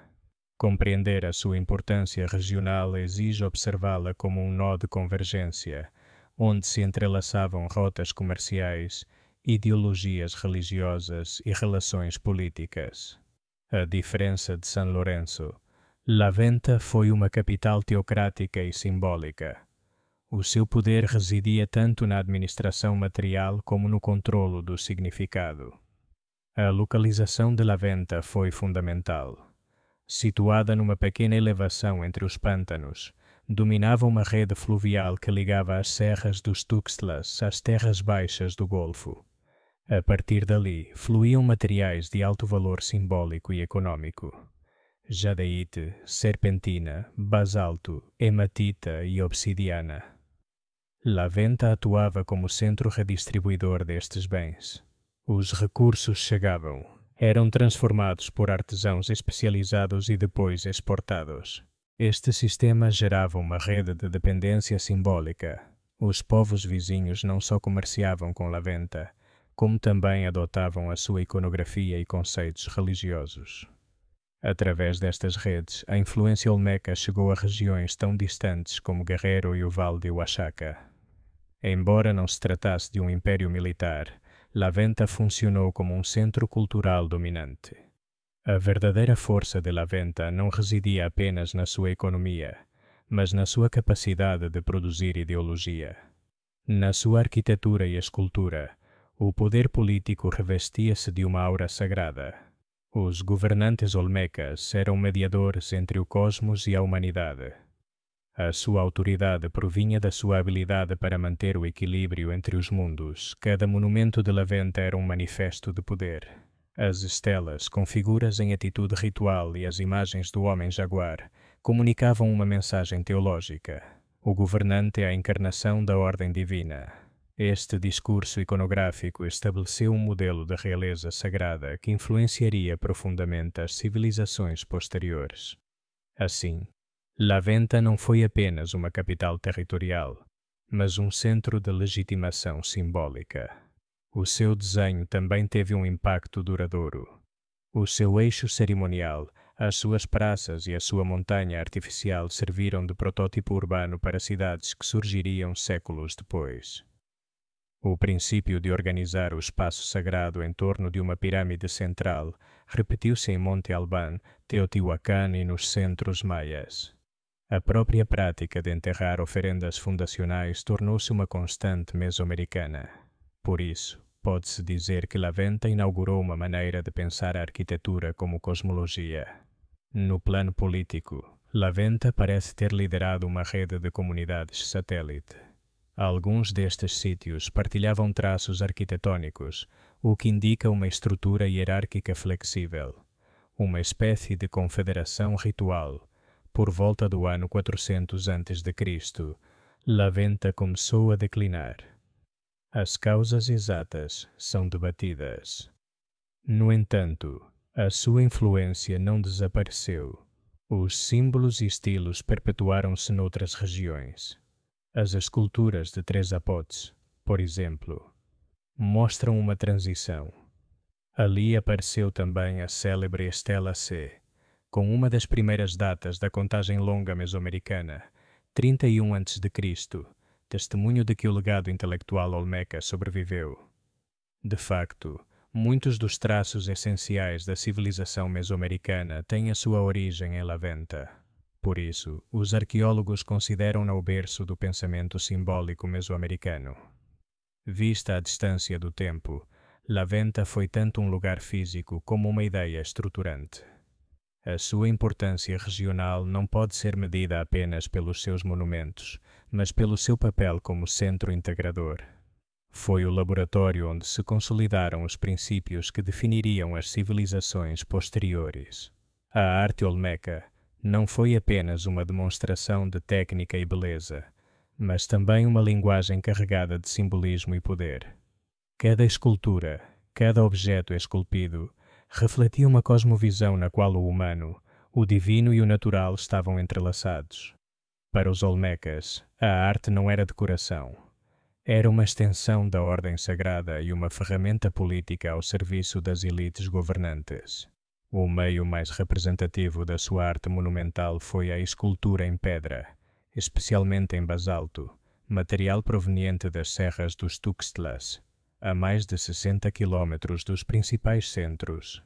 Compreender a sua importância regional exige observá-la como um nó de convergência, onde se entrelaçavam rotas comerciais, ideologias religiosas e relações políticas. A diferença de San Lorenzo, La Venta foi uma capital teocrática e simbólica. O seu poder residia tanto na administração material como no controlo do significado. A localização de La Venta foi fundamental. Situada numa pequena elevação entre os pântanos, dominava uma rede fluvial que ligava as serras dos Tuxtlas às terras baixas do Golfo. A partir dali, fluíam materiais de alto valor simbólico e econômico. Jadeíte, serpentina, basalto, hematita e obsidiana. La Venta atuava como centro redistribuidor destes bens. Os recursos chegavam, eram transformados por artesãos especializados e depois exportados. Este sistema gerava uma rede de dependência simbólica. Os povos vizinhos não só comerciavam com La Venta, como também adotavam a sua iconografia e conceitos religiosos. Através destas redes, a influência olmeca chegou a regiões tão distantes como Guerrero e o Vale de Oaxaca. Embora não se tratasse de um império militar, La Venta funcionou como um centro cultural dominante. A verdadeira força de La Venta não residia apenas na sua economia, mas na sua capacidade de produzir ideologia. Na sua arquitetura e escultura, o poder político revestia-se de uma aura sagrada. Os governantes olmecas eram mediadores entre o cosmos e a humanidade. A sua autoridade provinha da sua habilidade para manter o equilíbrio entre os mundos. Cada monumento de Laventa era um manifesto de poder. As estelas, com figuras em atitude ritual, e as imagens do homem-jaguar comunicavam uma mensagem teológica. O governante é a encarnação da ordem divina. Este discurso iconográfico estabeleceu um modelo de realeza sagrada que influenciaria profundamente as civilizações posteriores. Assim, Laventa não foi apenas uma capital territorial, mas um centro de legitimação simbólica. O seu desenho também teve um impacto duradouro. O seu eixo cerimonial, as suas praças e a sua montanha artificial serviram de protótipo urbano para cidades que surgiriam séculos depois. O princípio de organizar o espaço sagrado em torno de uma pirâmide central repetiu-se em Monte Albán, Teotihuacán e nos centros maias. A própria prática de enterrar oferendas fundacionais tornou-se uma constante mesoamericana. Por isso, pode-se dizer que Laventa inaugurou uma maneira de pensar a arquitetura como cosmologia. No plano político, Laventa parece ter liderado uma rede de comunidades satélite. Alguns destes sítios partilhavam traços arquitetônicos, o que indica uma estrutura hierárquica flexível, uma espécie de confederação ritual. Por volta do ano 400 a.C., Laventa começou a declinar. As causas exatas são debatidas. No entanto, a sua influência não desapareceu. Os símbolos e estilos perpetuaram-se noutras regiões. As esculturas de Tres Zapotes, por exemplo, mostram uma transição. Ali apareceu também a célebre Estela C, com uma das primeiras datas da contagem longa mesoamericana, 31 a.C., testemunho de que o legado intelectual olmeca sobreviveu. De facto, muitos dos traços essenciais da civilização mesoamericana têm a sua origem em Laventa. Por isso, os arqueólogos consideram-na o berço do pensamento simbólico mesoamericano. Vista a distância do tempo, Laventa foi tanto um lugar físico como uma ideia estruturante. A sua importância regional não pode ser medida apenas pelos seus monumentos, mas pelo seu papel como centro integrador. Foi o laboratório onde se consolidaram os princípios que definiriam as civilizações posteriores. A arte olmeca não foi apenas uma demonstração de técnica e beleza, mas também uma linguagem carregada de simbolismo e poder. Cada escultura, cada objeto esculpido, refletia uma cosmovisão na qual o humano, o divino e o natural estavam entrelaçados. Para os olmecas, a arte não era decoração. Era uma extensão da ordem sagrada e uma ferramenta política ao serviço das elites governantes. O meio mais representativo da sua arte monumental foi a escultura em pedra, especialmente em basalto, material proveniente das serras dos Tuxtlas, a mais de 60 quilômetros dos principais centros.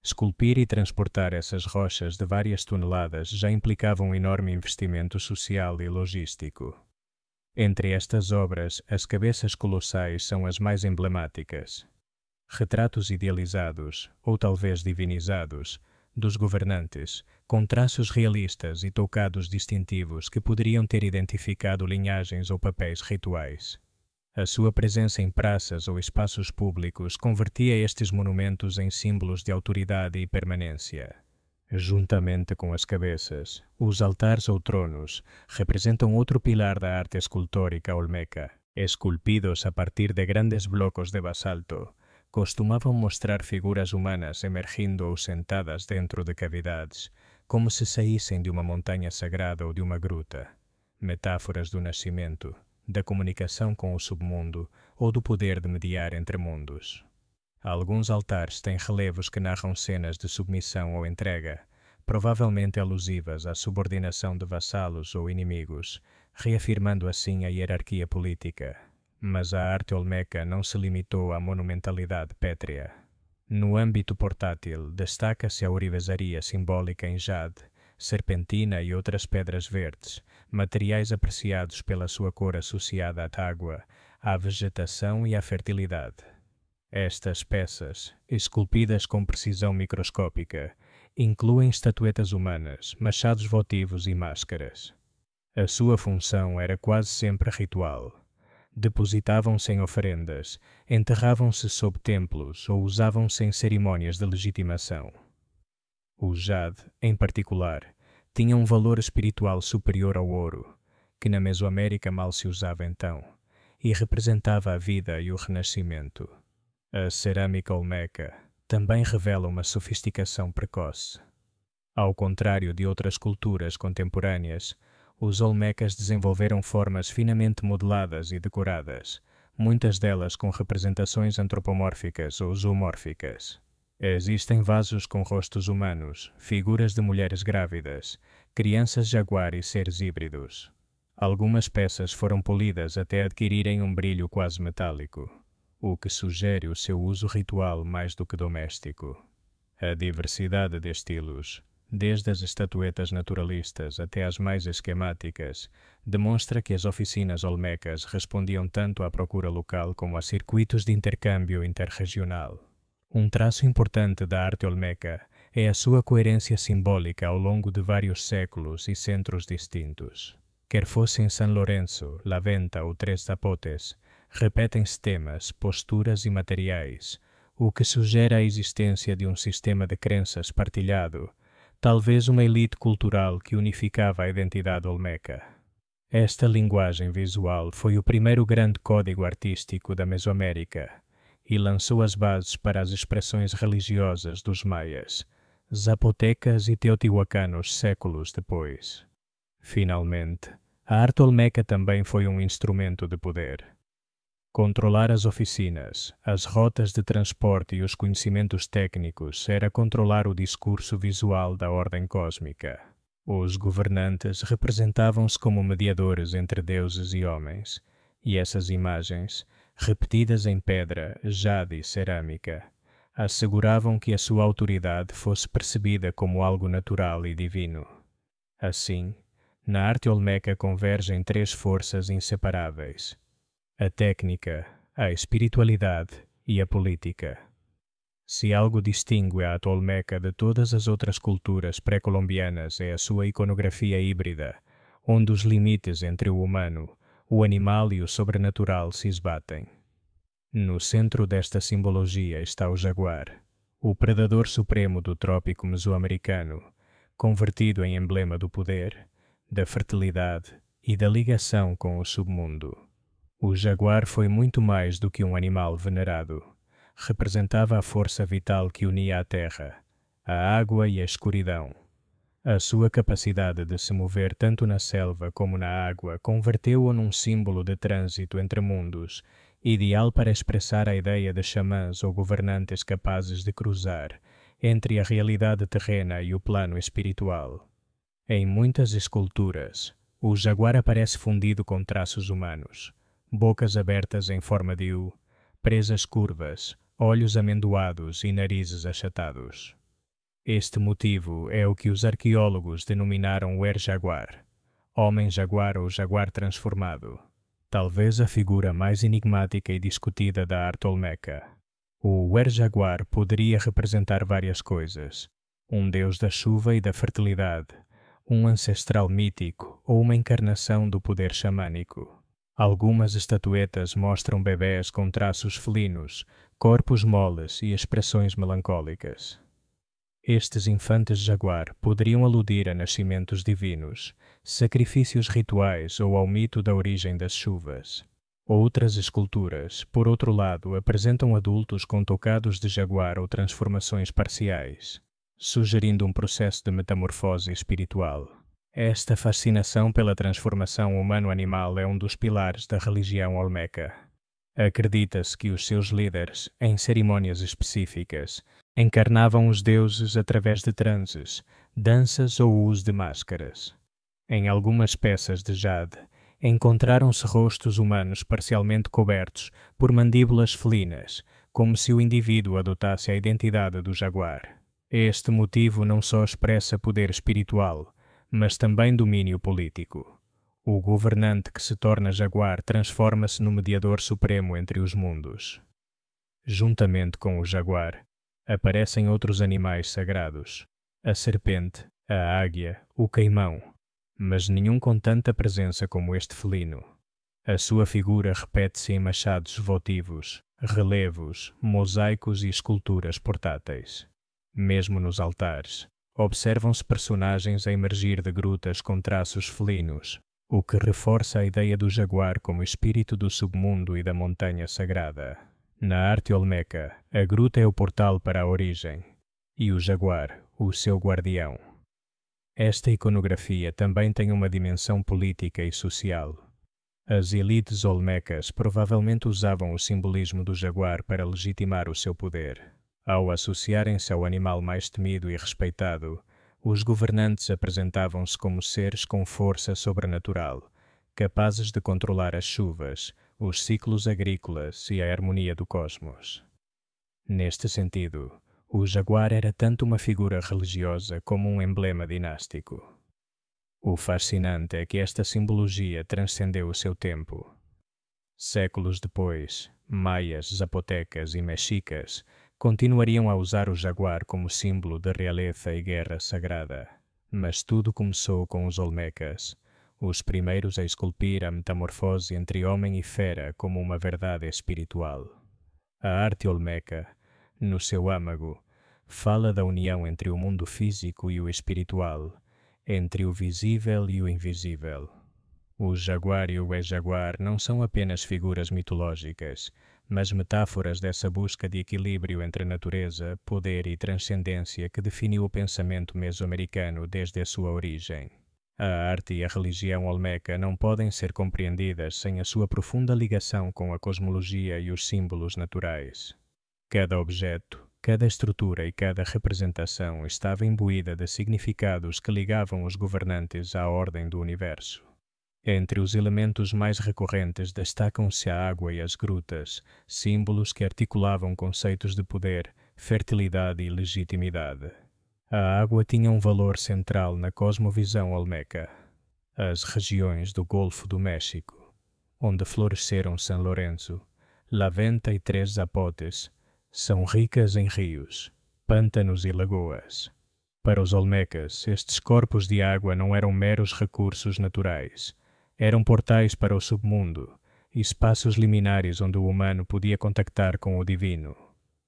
Esculpir e transportar essas rochas de várias toneladas já implicava um enorme investimento social e logístico. Entre estas obras, as cabeças colossais são as mais emblemáticas. Retratos idealizados, ou talvez divinizados, dos governantes, com traços realistas e toucados distintivos que poderiam ter identificado linhagens ou papéis rituais. A sua presença em praças ou espaços públicos convertia estes monumentos em símbolos de autoridade e permanência. Juntamente com as cabeças, os altares ou tronos representam outro pilar da arte escultórica olmeca. Esculpidos a partir de grandes blocos de basalto, costumavam mostrar figuras humanas emergindo ou sentadas dentro de cavidades, como se saíssem de uma montanha sagrada ou de uma gruta, metáforas do nascimento, da comunicação com o submundo ou do poder de mediar entre mundos. Alguns altares têm relevos que narram cenas de submissão ou entrega, provavelmente alusivas à subordinação de vassalos ou inimigos, reafirmando assim a hierarquia política. Mas a arte olmeca não se limitou à monumentalidade pétrea. No âmbito portátil, destaca-se a ourivesaria simbólica em jade, serpentina e outras pedras verdes, materiais apreciados pela sua cor associada à água, à vegetação e à fertilidade. Estas peças, esculpidas com precisão microscópica, incluem estatuetas humanas, machados votivos e máscaras. A sua função era quase sempre ritual. Depositavam-se em oferendas, enterravam-se sob templos ou usavam-se em cerimônias de legitimação. O jade, em particular, tinha um valor espiritual superior ao ouro, que na Mesoamérica mal se usava então, e representava a vida e o renascimento. A cerâmica olmeca também revela uma sofisticação precoce. Ao contrário de outras culturas contemporâneas, os olmecas desenvolveram formas finamente modeladas e decoradas, muitas delas com representações antropomórficas ou zoomórficas. Existem vasos com rostos humanos, figuras de mulheres grávidas, crianças jaguar e seres híbridos. Algumas peças foram polidas até adquirirem um brilho quase metálico, o que sugere o seu uso ritual mais do que doméstico. A diversidade de estilos, desde as estatuetas naturalistas até as mais esquemáticas, demonstra que as oficinas olmecas respondiam tanto à procura local como a circuitos de intercâmbio interregional. Um traço importante da arte olmeca é a sua coerência simbólica ao longo de vários séculos e centros distintos. Quer fosse em San Lorenzo, La Venta ou Tres Zapotes, repetem-se temas, posturas e materiais, o que sugere a existência de um sistema de crenças partilhado, talvez uma elite cultural que unificava a identidade olmeca. Esta linguagem visual foi o primeiro grande código artístico da Mesoamérica e lançou as bases para as expressões religiosas dos maias, zapotecas e teotihuacanos séculos depois. Finalmente, a arte olmeca também foi um instrumento de poder. Controlar as oficinas, as rotas de transporte e os conhecimentos técnicos era controlar o discurso visual da ordem cósmica. Os governantes representavam-se como mediadores entre deuses e homens, e essas imagens, repetidas em pedra, jade e cerâmica, asseguravam que a sua autoridade fosse percebida como algo natural e divino. Assim, na arte olmeca convergem três forças inseparáveis: a técnica, a espiritualidade e a política. Se algo distingue a arte olmeca de todas as outras culturas pré-colombianas é a sua iconografia híbrida, onde os limites entre o humano, o animal e o sobrenatural se esbatem. No centro desta simbologia está o jaguar, o predador supremo do trópico mesoamericano, convertido em emblema do poder, da fertilidade e da ligação com o submundo. O jaguar foi muito mais do que um animal venerado. Representava a força vital que unia a terra, a água e a escuridão. A sua capacidade de se mover tanto na selva como na água converteu-o num símbolo de trânsito entre mundos, ideal para expressar a ideia de xamãs ou governantes capazes de cruzar entre a realidade terrena e o plano espiritual. Em muitas esculturas, o jaguar aparece fundido com traços humanos, bocas abertas em forma de U, presas curvas, olhos amendoados e narizes achatados. Este motivo é o que os arqueólogos denominaram o Er-Jaguar, homem-jaguar ou jaguar transformado, talvez a figura mais enigmática e discutida da arte olmeca. O Er-Jaguar poderia representar várias coisas: um deus da chuva e da fertilidade, um ancestral mítico ou uma encarnação do poder xamânico. Algumas estatuetas mostram bebés com traços felinos, corpos moles e expressões melancólicas. Estes infantes jaguar poderiam aludir a nascimentos divinos, sacrifícios rituais ou ao mito da origem das chuvas. Outras esculturas, por outro lado, apresentam adultos com tocados de jaguar ou transformações parciais, sugerindo um processo de metamorfose espiritual. Esta fascinação pela transformação humano-animal é um dos pilares da religião olmeca. Acredita-se que os seus líderes, em cerimônias específicas, encarnavam os deuses através de transes, danças ou uso de máscaras. Em algumas peças de jade, encontraram-se rostos humanos parcialmente cobertos por mandíbulas felinas, como se o indivíduo adotasse a identidade do jaguar. Este motivo não só expressa poder espiritual, mas também domínio político. O governante que se torna jaguar transforma-se no mediador supremo entre os mundos. Juntamente com o jaguar, aparecem outros animais sagrados: a serpente, a águia, o caimão, mas nenhum com tanta presença como este felino. A sua figura repete-se em machados votivos, relevos, mosaicos e esculturas portáteis. Mesmo nos altares, observam-se personagens a emergir de grutas com traços felinos, o que reforça a ideia do jaguar como espírito do submundo e da montanha sagrada. Na arte olmeca, a gruta é o portal para a origem, e o jaguar, o seu guardião. Esta iconografia também tem uma dimensão política e social. As elites olmecas provavelmente usavam o simbolismo do jaguar para legitimar o seu poder. Ao associarem-se ao animal mais temido e respeitado, os governantes apresentavam-se como seres com força sobrenatural, capazes de controlar as chuvas, os ciclos agrícolas e a harmonia do cosmos. Neste sentido, o jaguar era tanto uma figura religiosa como um emblema dinástico. O fascinante é que esta simbologia transcendeu o seu tempo. Séculos depois, maias, zapotecas e mexicas continuariam a usar o jaguar como símbolo de realeza e guerra sagrada. Mas tudo começou com os olmecas, os primeiros a esculpir a metamorfose entre homem e fera como uma verdade espiritual. A arte olmeca, no seu âmago, fala da união entre o mundo físico e o espiritual, entre o visível e o invisível. O jaguar e o ex-jaguar não são apenas figuras mitológicas, mas metáforas dessa busca de equilíbrio entre natureza, poder e transcendência que definiu o pensamento mesoamericano desde a sua origem. A arte e a religião olmeca não podem ser compreendidas sem a sua profunda ligação com a cosmologia e os símbolos naturais. Cada objeto, cada estrutura e cada representação estava imbuída de significados que ligavam os governantes à ordem do universo. Entre os elementos mais recorrentes destacam-se a água e as grutas, símbolos que articulavam conceitos de poder, fertilidade e legitimidade. A água tinha um valor central na cosmovisão olmeca. As regiões do Golfo do México, onde floresceram São Lourenço, La Venta e Três Zapotes, são ricas em rios, pântanos e lagoas. Para os olmecas, estes corpos de água não eram meros recursos naturais. Eram portais para o submundo, espaços liminares onde o humano podia contactar com o divino.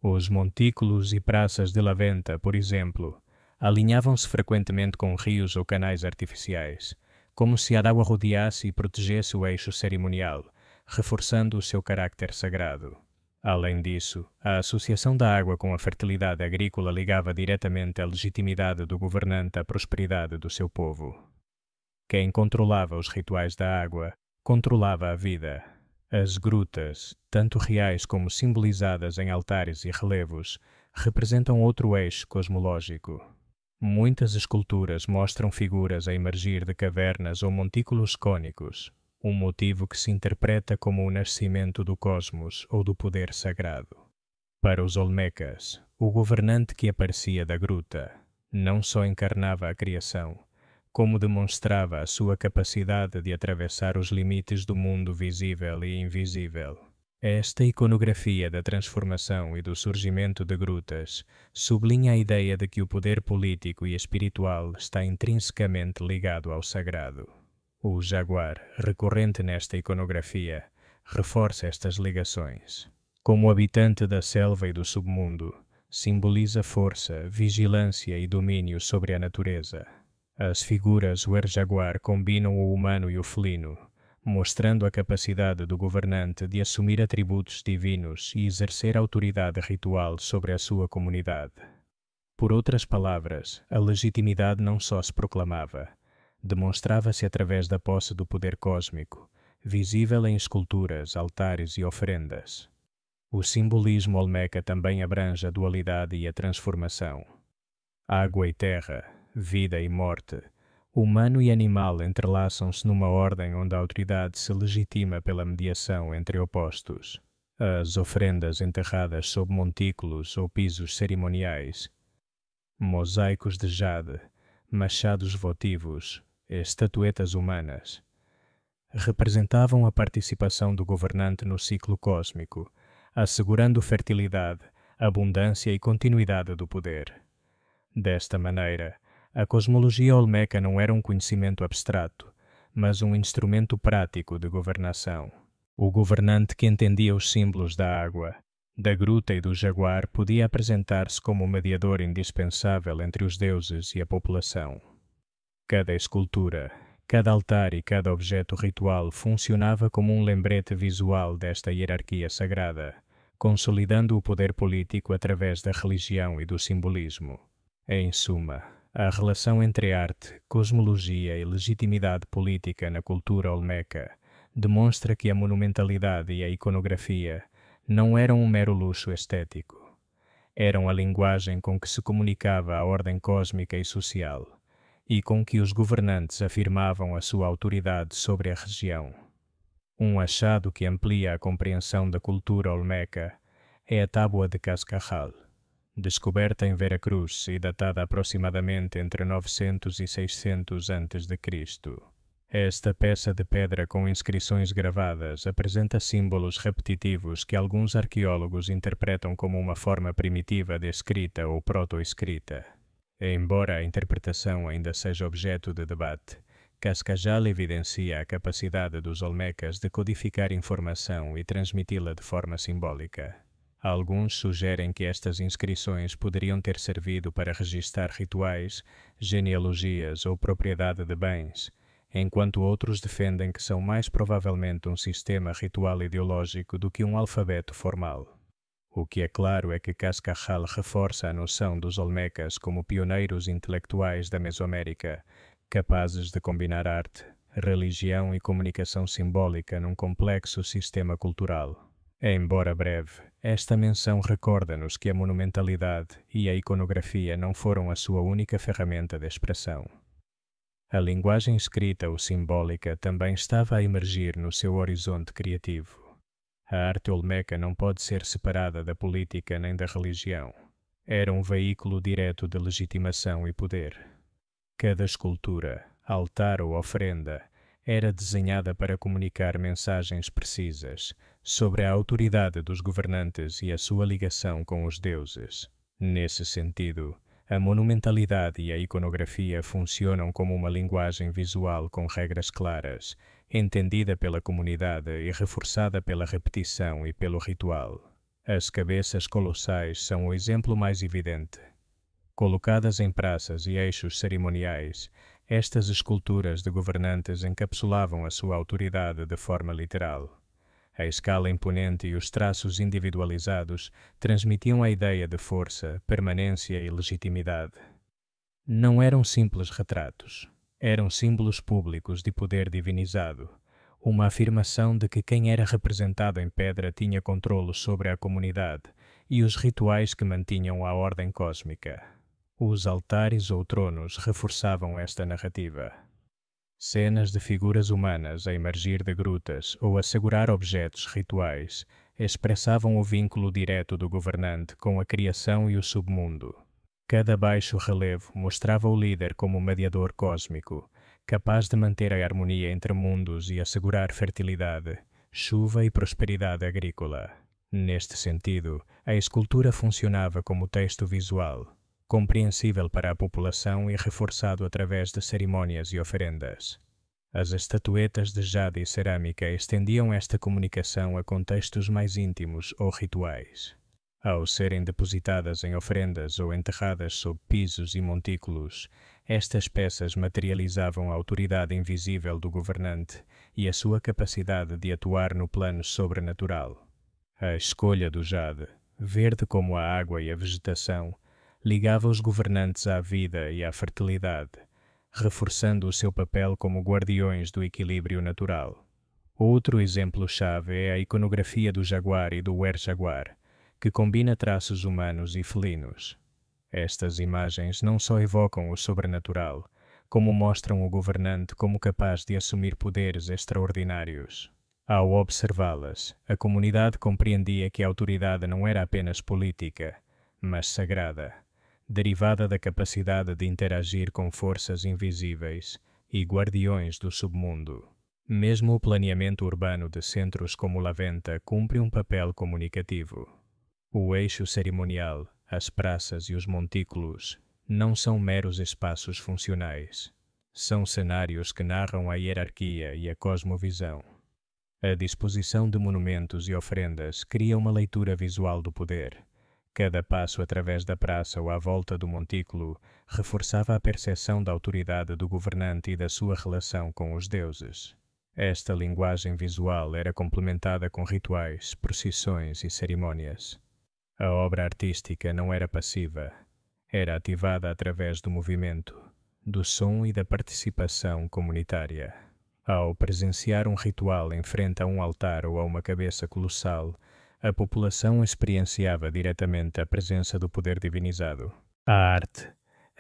Os montículos e praças de La Venta, por exemplo, alinhavam-se frequentemente com rios ou canais artificiais, como se a água rodeasse e protegesse o eixo cerimonial, reforçando o seu caráter sagrado. Além disso, a associação da água com a fertilidade agrícola ligava diretamente a legitimidade do governante à prosperidade do seu povo. Quem controlava os rituais da água, controlava a vida. As grutas, tanto reais como simbolizadas em altares e relevos, representam outro eixo cosmológico. Muitas esculturas mostram figuras a emergir de cavernas ou montículos cônicos, um motivo que se interpreta como o nascimento do cosmos ou do poder sagrado. Para os olmecas, o governante que aparecia da gruta não só encarnava a criação, como demonstrava a sua capacidade de atravessar os limites do mundo visível e invisível. Esta iconografia da transformação e do surgimento de grutas sublinha a ideia de que o poder político e espiritual está intrinsecamente ligado ao sagrado. O jaguar, recorrente nesta iconografia, reforça estas ligações. Como habitante da selva e do submundo, simboliza força, vigilância e domínio sobre a natureza. As figuras Wer-Jaguar combinam o humano e o felino, mostrando a capacidade do governante de assumir atributos divinos e exercer autoridade ritual sobre a sua comunidade. Por outras palavras, a legitimidade não só se proclamava, demonstrava-se através da posse do poder cósmico, visível em esculturas, altares e oferendas. O simbolismo olmeca também abrange a dualidade e a transformação. Água e terra, vida e morte, humano e animal entrelaçam-se numa ordem onde a autoridade se legitima pela mediação entre opostos. As oferendas enterradas sob montículos ou pisos cerimoniais, mosaicos de jade, machados votivos, estatuetas humanas, representavam a participação do governante no ciclo cósmico, assegurando fertilidade, abundância e continuidade do poder. Desta maneira, a cosmologia olmeca não era um conhecimento abstrato, mas um instrumento prático de governação. O governante que entendia os símbolos da água, da gruta e do jaguar podia apresentar-se como o mediador indispensável entre os deuses e a população. Cada escultura, cada altar e cada objeto ritual funcionava como um lembrete visual desta hierarquia sagrada, consolidando o poder político através da religião e do simbolismo. Em suma, a relação entre arte, cosmologia e legitimidade política na cultura olmeca demonstra que a monumentalidade e a iconografia não eram um mero luxo estético. Eram a linguagem com que se comunicava a ordem cósmica e social, e com que os governantes afirmavam a sua autoridade sobre a região. Um achado que amplia a compreensão da cultura olmeca é a Tábua de Cascajal, descoberta em Veracruz e datada aproximadamente entre 900 e 600 a.C. Esta peça de pedra com inscrições gravadas apresenta símbolos repetitivos que alguns arqueólogos interpretam como uma forma primitiva de escrita ou proto-escrita. Embora a interpretação ainda seja objeto de debate, Cascajal evidencia a capacidade dos olmecas de codificar informação e transmiti-la de forma simbólica. Alguns sugerem que estas inscrições poderiam ter servido para registar rituais, genealogias ou propriedade de bens, enquanto outros defendem que são mais provavelmente um sistema ritual ideológico do que um alfabeto formal. O que é claro é que Cascajal reforça a noção dos olmecas como pioneiros intelectuais da Mesoamérica, capazes de combinar arte, religião e comunicação simbólica num complexo sistema cultural. Embora breve, esta menção recorda-nos que a monumentalidade e a iconografia não foram a sua única ferramenta de expressão. A linguagem escrita ou simbólica também estava a emergir no seu horizonte criativo. A arte olmeca não pode ser separada da política nem da religião. Era um veículo direto de legitimação e poder. Cada escultura, altar ou oferenda era desenhada para comunicar mensagens precisas sobre a autoridade dos governantes e a sua ligação com os deuses. Nesse sentido, a monumentalidade e a iconografia funcionam como uma linguagem visual com regras claras, entendida pela comunidade e reforçada pela repetição e pelo ritual. As cabeças colossais são o exemplo mais evidente. Colocadas em praças e eixos cerimoniais, estas esculturas de governantes encapsulavam a sua autoridade de forma literal. A escala imponente e os traços individualizados transmitiam a ideia de força, permanência e legitimidade. Não eram simples retratos. Eram símbolos públicos de poder divinizado, uma afirmação de que quem era representado em pedra tinha controle sobre a comunidade e os rituais que mantinham a ordem cósmica. Os altares ou tronos reforçavam esta narrativa. Cenas de figuras humanas a emergir de grutas ou a segurar objetos rituais expressavam o vínculo direto do governante com a criação e o submundo. Cada baixo relevo mostrava o líder como mediador cósmico, capaz de manter a harmonia entre mundos e assegurar fertilidade, chuva e prosperidade agrícola. Neste sentido, a escultura funcionava como texto visual, compreensível para a população e reforçado através de cerimônias e oferendas. As estatuetas de jade e cerâmica estendiam esta comunicação a contextos mais íntimos ou rituais. Ao serem depositadas em oferendas ou enterradas sob pisos e montículos, estas peças materializavam a autoridade invisível do governante e a sua capacidade de atuar no plano sobrenatural. A escolha do jade, verde como a água e a vegetação, ligava os governantes à vida e à fertilidade, reforçando o seu papel como guardiões do equilíbrio natural. Outro exemplo-chave é a iconografia do jaguar e do wer-jaguar, que combina traços humanos e felinos. Estas imagens não só evocam o sobrenatural, como mostram o governante como capaz de assumir poderes extraordinários. Ao observá-las, a comunidade compreendia que a autoridade não era apenas política, mas sagrada, derivada da capacidade de interagir com forças invisíveis e guardiões do submundo. Mesmo o planeamento urbano de centros como Laventa cumpre um papel comunicativo. O eixo cerimonial, as praças e os montículos não são meros espaços funcionais. São cenários que narram a hierarquia e a cosmovisão. A disposição de monumentos e ofrendas cria uma leitura visual do poder. Cada passo através da praça ou à volta do montículo reforçava a percepção da autoridade do governante e da sua relação com os deuses. Esta linguagem visual era complementada com rituais, procissões e cerimônias. A obra artística não era passiva, era ativada através do movimento, do som e da participação comunitária. Ao presenciar um ritual em frente a um altar ou a uma cabeça colossal, a população experienciava diretamente a presença do poder divinizado. A arte,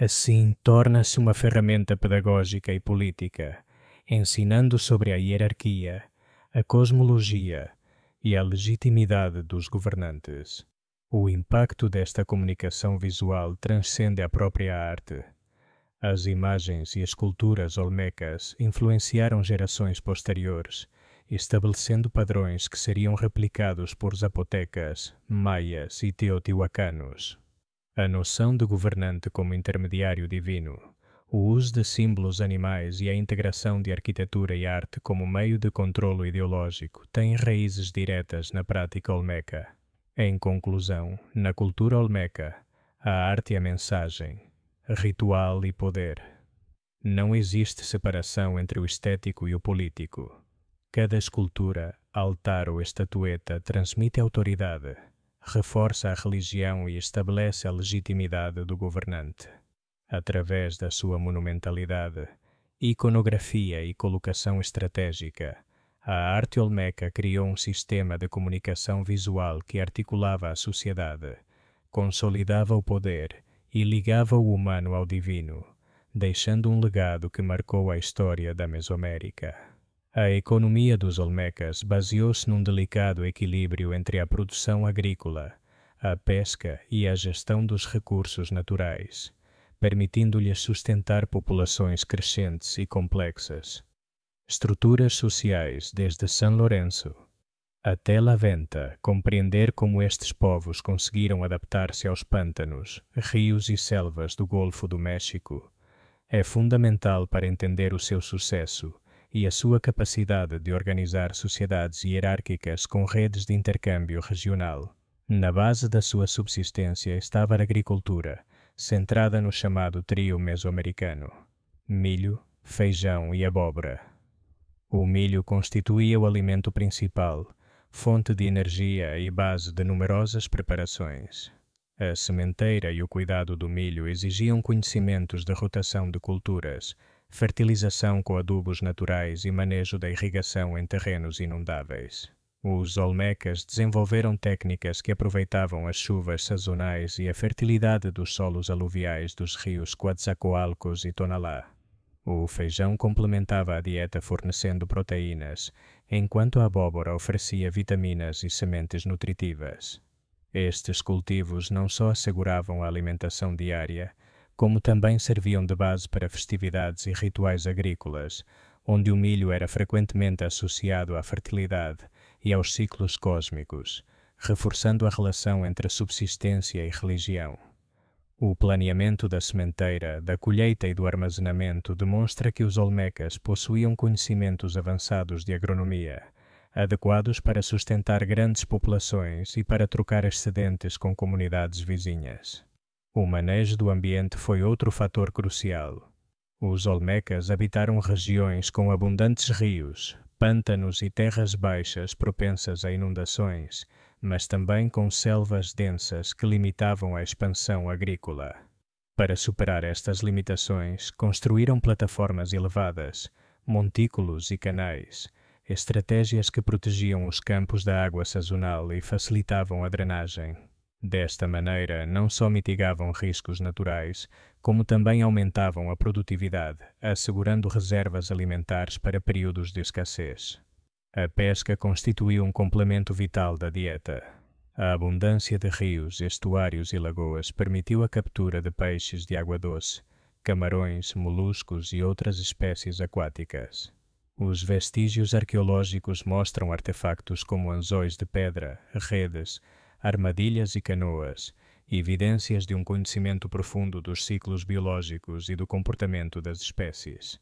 assim, torna-se uma ferramenta pedagógica e política, ensinando sobre a hierarquia, a cosmologia e a legitimidade dos governantes. O impacto desta comunicação visual transcende a própria arte. As imagens e esculturas olmecas influenciaram gerações posteriores, estabelecendo padrões que seriam replicados por zapotecas, maias e teotihuacanos. A noção de governante como intermediário divino, o uso de símbolos animais e a integração de arquitetura e arte como meio de controlo ideológico têm raízes diretas na prática olmeca. Em conclusão, na cultura olmeca, a arte e a mensagem, ritual e poder. Não existe separação entre o estético e o político. Cada escultura, altar ou estatueta transmite autoridade, reforça a religião e estabelece a legitimidade do governante. Através da sua monumentalidade, iconografia e colocação estratégica, a arte olmeca criou um sistema de comunicação visual que articulava a sociedade, consolidava o poder e ligava o humano ao divino, deixando um legado que marcou a história da Mesoamérica. A economia dos olmecas baseou-se num delicado equilíbrio entre a produção agrícola, a pesca e a gestão dos recursos naturais, permitindo-lhes sustentar populações crescentes e complexas. Estruturas sociais desde São Lourenço até Laventa, compreender como estes povos conseguiram adaptar-se aos pântanos, rios e selvas do Golfo do México é fundamental para entender o seu sucesso e a sua capacidade de organizar sociedades hierárquicas com redes de intercâmbio regional. Na base da sua subsistência estava a agricultura, centrada no chamado trio mesoamericano: milho, feijão e abóbora. O milho constituía o alimento principal, fonte de energia e base de numerosas preparações. A sementeira e o cuidado do milho exigiam conhecimentos de rotação de culturas, fertilização com adubos naturais e manejo da irrigação em terrenos inundáveis. Os olmecas desenvolveram técnicas que aproveitavam as chuvas sazonais e a fertilidade dos solos aluviais dos rios Coatzacoalcos e Tonalá. O feijão complementava a dieta fornecendo proteínas, enquanto a abóbora oferecia vitaminas e sementes nutritivas. Estes cultivos não só asseguravam a alimentação diária, como também serviam de base para festividades e rituais agrícolas, onde o milho era frequentemente associado à fertilidade e aos ciclos cósmicos, reforçando a relação entre subsistência e religião. O planeamento da sementeira, da colheita e do armazenamento demonstra que os olmecas possuíam conhecimentos avançados de agronomia, adequados para sustentar grandes populações e para trocar excedentes com comunidades vizinhas. O manejo do ambiente foi outro fator crucial. Os olmecas habitaram regiões com abundantes rios, pântanos e terras baixas propensas a inundações, mas também com selvas densas que limitavam a expansão agrícola. Para superar estas limitações, construíram plataformas elevadas, montículos e canais, estratégias que protegiam os campos da água sazonal e facilitavam a drenagem. Desta maneira, não só mitigavam riscos naturais, como também aumentavam a produtividade, assegurando reservas alimentares para períodos de escassez. A pesca constituiu um complemento vital da dieta. A abundância de rios, estuários e lagoas permitiu a captura de peixes de água doce, camarões, moluscos e outras espécies aquáticas. Os vestígios arqueológicos mostram artefactos como anzóis de pedra, redes, armadilhas e canoas, evidências de um conhecimento profundo dos ciclos biológicos e do comportamento das espécies.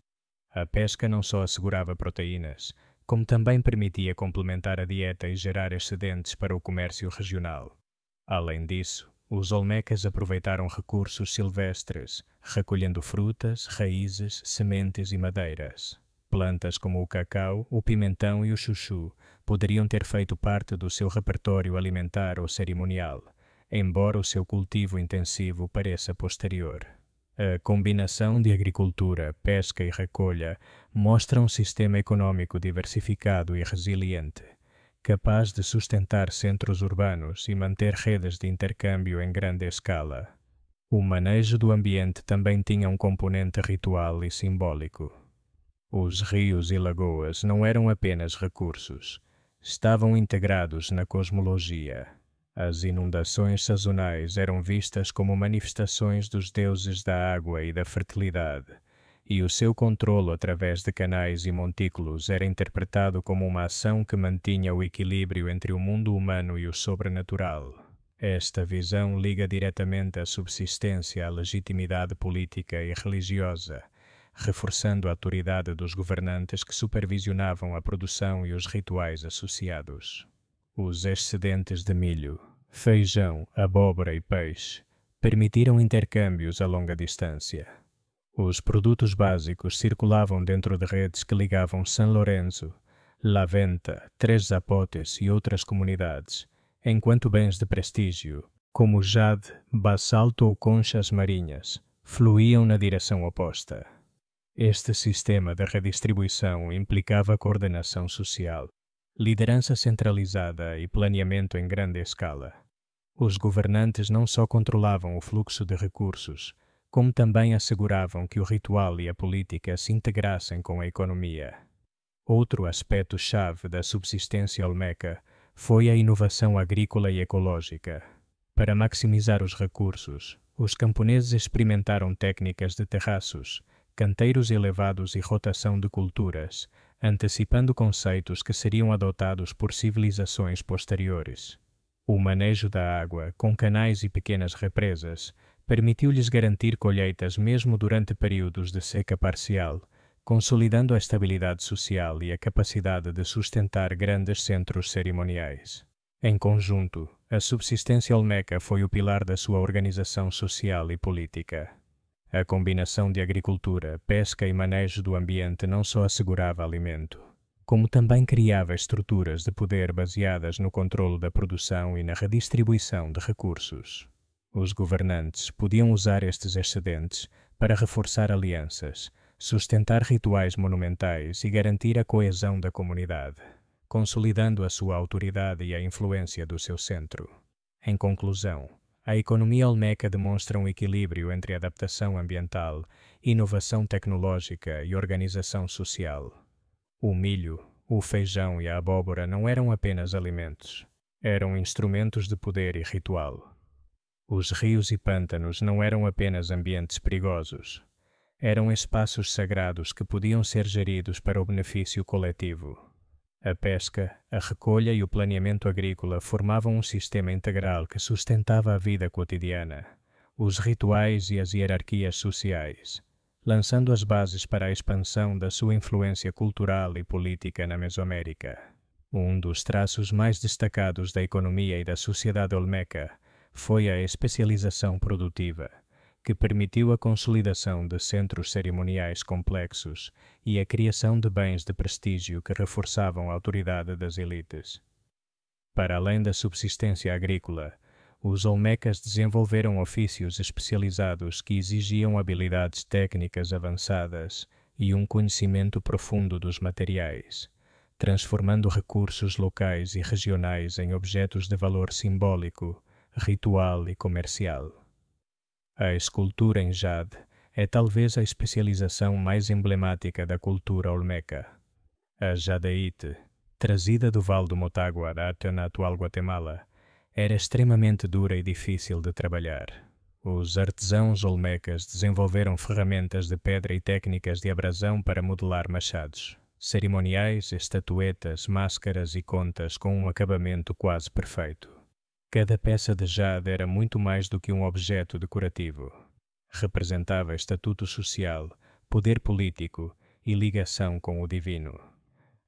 A pesca não só assegurava proteínas, como também permitia complementar a dieta e gerar excedentes para o comércio regional. Além disso, os olmecas aproveitaram recursos silvestres, recolhendo frutas, raízes, sementes e madeiras. Plantas como o cacau, o pimentão e o chuchu poderiam ter feito parte do seu repertório alimentar ou cerimonial, embora o seu cultivo intensivo pareça posterior. A combinação de agricultura, pesca e recolha mostra um sistema econômico diversificado e resiliente, capaz de sustentar centros urbanos e manter redes de intercâmbio em grande escala. O manejo do ambiente também tinha um componente ritual e simbólico. Os rios e lagoas não eram apenas recursos, estavam integrados na cosmologia. As inundações sazonais eram vistas como manifestações dos deuses da água e da fertilidade, e o seu controlo através de canais e montículos era interpretado como uma ação que mantinha o equilíbrio entre o mundo humano e o sobrenatural. Esta visão liga diretamente a subsistência à legitimidade política e religiosa, reforçando a autoridade dos governantes que supervisionavam a produção e os rituais associados. Os excedentes de milho, feijão, abóbora e peixe permitiram intercâmbios a longa distância. Os produtos básicos circulavam dentro de redes que ligavam São Lourenço, La Venta, Três Zapotes e outras comunidades, enquanto bens de prestígio, como jade, basalto ou conchas marinhas, fluíam na direção oposta. Este sistema de redistribuição implicava coordenação social, liderança centralizada e planeamento em grande escala. Os governantes não só controlavam o fluxo de recursos, como também asseguravam que o ritual e a política se integrassem com a economia. Outro aspecto-chave da subsistência olmeca foi a inovação agrícola e ecológica. Para maximizar os recursos, os camponeses experimentaram técnicas de terraços, canteiros elevados e rotação de culturas, antecipando conceitos que seriam adotados por civilizações posteriores. O manejo da água, com canais e pequenas represas, permitiu-lhes garantir colheitas mesmo durante períodos de seca parcial, consolidando a estabilidade social e a capacidade de sustentar grandes centros cerimoniais. Em conjunto, a subsistência olmeca foi o pilar da sua organização social e política. A combinação de agricultura, pesca e manejo do ambiente não só assegurava alimento, como também criava estruturas de poder baseadas no controlo da produção e na redistribuição de recursos. Os governantes podiam usar estes excedentes para reforçar alianças, sustentar rituais monumentais e garantir a coesão da comunidade, consolidando a sua autoridade e a influência do seu centro. Em conclusão, a economia olmeca demonstra um equilíbrio entre adaptação ambiental, inovação tecnológica e organização social. O milho, o feijão e a abóbora não eram apenas alimentos, eram instrumentos de poder e ritual. Os rios e pântanos não eram apenas ambientes perigosos, eram espaços sagrados que podiam ser geridos para o benefício coletivo. A pesca, a recolha e o planeamento agrícola formavam um sistema integral que sustentava a vida cotidiana, os rituais e as hierarquias sociais, lançando as bases para a expansão da sua influência cultural e política na Mesoamérica. Um dos traços mais destacados da economia e da sociedade olmeca foi a especialização produtiva, que permitiu a consolidação de centros cerimoniais complexos e a criação de bens de prestígio que reforçavam a autoridade das elites. Para além da subsistência agrícola, os olmecas desenvolveram ofícios especializados que exigiam habilidades técnicas avançadas e um conhecimento profundo dos materiais, transformando recursos locais e regionais em objetos de valor simbólico, ritual e comercial. A escultura em jade é talvez a especialização mais emblemática da cultura olmeca. A jadeite, trazida do Vale do Motagua na atual Guatemala, era extremamente dura e difícil de trabalhar. Os artesãos olmecas desenvolveram ferramentas de pedra e técnicas de abrasão para modelar machados, cerimoniais, estatuetas, máscaras e contas com um acabamento quase perfeito. Cada peça de jade era muito mais do que um objeto decorativo. Representava estatuto social, poder político e ligação com o divino.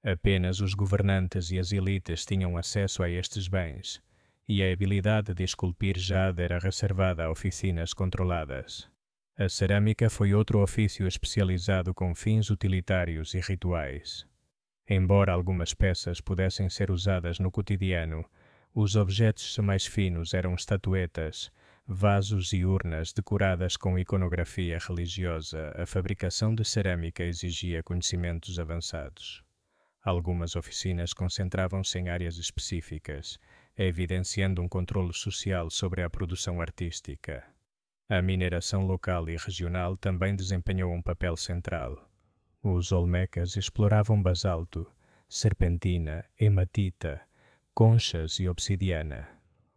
Apenas os governantes e as elites tinham acesso a estes bens, e a habilidade de esculpir jade era reservada a oficinas controladas. A cerâmica foi outro ofício especializado com fins utilitários e rituais. Embora algumas peças pudessem ser usadas no cotidiano, os objetos mais finos eram estatuetas, vasos e urnas decoradas com iconografia religiosa. A fabricação de cerâmica exigia conhecimentos avançados. Algumas oficinas concentravam-se em áreas específicas, evidenciando um controle social sobre a produção artística. A mineração local e regional também desempenhou um papel central. Os olmecas exploravam basalto, serpentina, hematita, conchas e obsidiana.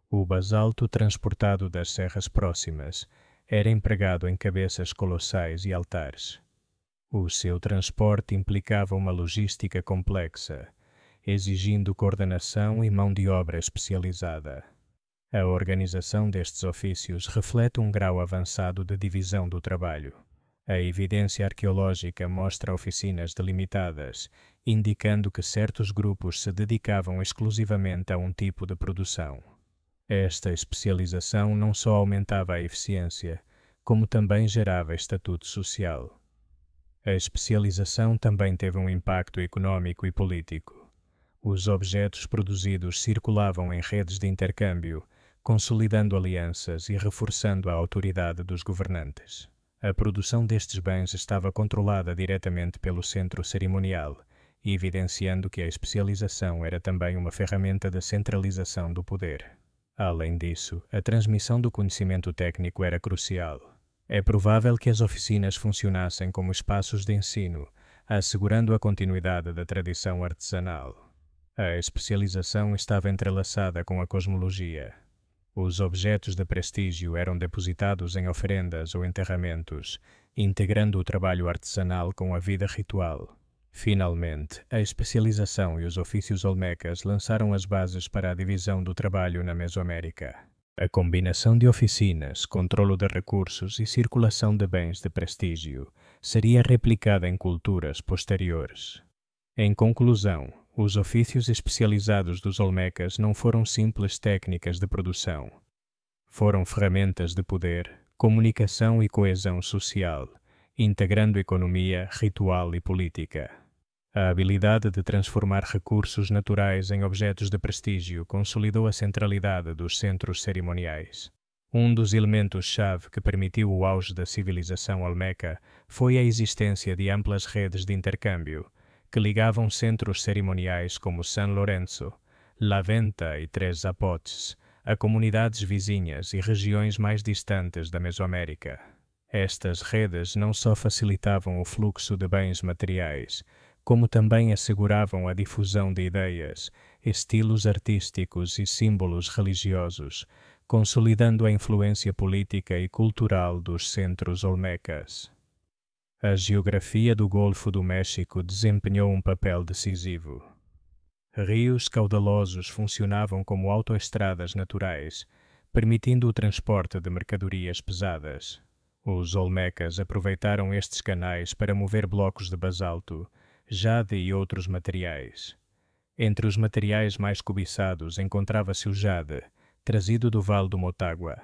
O basalto transportado das serras próximas era empregado em cabeças colossais e altares. O seu transporte implicava uma logística complexa, exigindo coordenação e mão de obra especializada. A organização destes ofícios reflete um grau avançado de divisão do trabalho. A evidência arqueológica mostra oficinas delimitadas, indicando que certos grupos se dedicavam exclusivamente a um tipo de produção. Esta especialização não só aumentava a eficiência, como também gerava estatuto social. A especialização também teve um impacto econômico e político. Os objetos produzidos circulavam em redes de intercâmbio, consolidando alianças e reforçando a autoridade dos governantes. A produção destes bens estava controlada diretamente pelo centro cerimonial, evidenciando que a especialização era também uma ferramenta de centralização do poder. Além disso, a transmissão do conhecimento técnico era crucial. É provável que as oficinas funcionassem como espaços de ensino, assegurando a continuidade da tradição artesanal. A especialização estava entrelaçada com a cosmologia. Os objetos de prestígio eram depositados em oferendas ou enterramentos, integrando o trabalho artesanal com a vida ritual. Finalmente, a especialização e os ofícios olmecas lançaram as bases para a divisão do trabalho na Mesoamérica. A combinação de oficinas, controlo de recursos e circulação de bens de prestígio seria replicada em culturas posteriores. Em conclusão, os ofícios especializados dos olmecas não foram simples técnicas de produção. Foram ferramentas de poder, comunicação e coesão social, integrando economia, ritual e política. A habilidade de transformar recursos naturais em objetos de prestígio consolidou a centralidade dos centros cerimoniais. Um dos elementos-chave que permitiu o auge da civilização olmeca foi a existência de amplas redes de intercâmbio, que ligavam centros cerimoniais como San Lorenzo, La Venta e Tres Zapotes a comunidades vizinhas e regiões mais distantes da Mesoamérica. Estas redes não só facilitavam o fluxo de bens materiais, como também asseguravam a difusão de ideias, estilos artísticos e símbolos religiosos, consolidando a influência política e cultural dos centros olmecas. A geografia do Golfo do México desempenhou um papel decisivo. Rios caudalosos funcionavam como autoestradas naturais, permitindo o transporte de mercadorias pesadas. Os olmecas aproveitaram estes canais para mover blocos de basalto, jade e outros materiais. Entre os materiais mais cobiçados encontrava-se o jade, trazido do Vale do Motagua.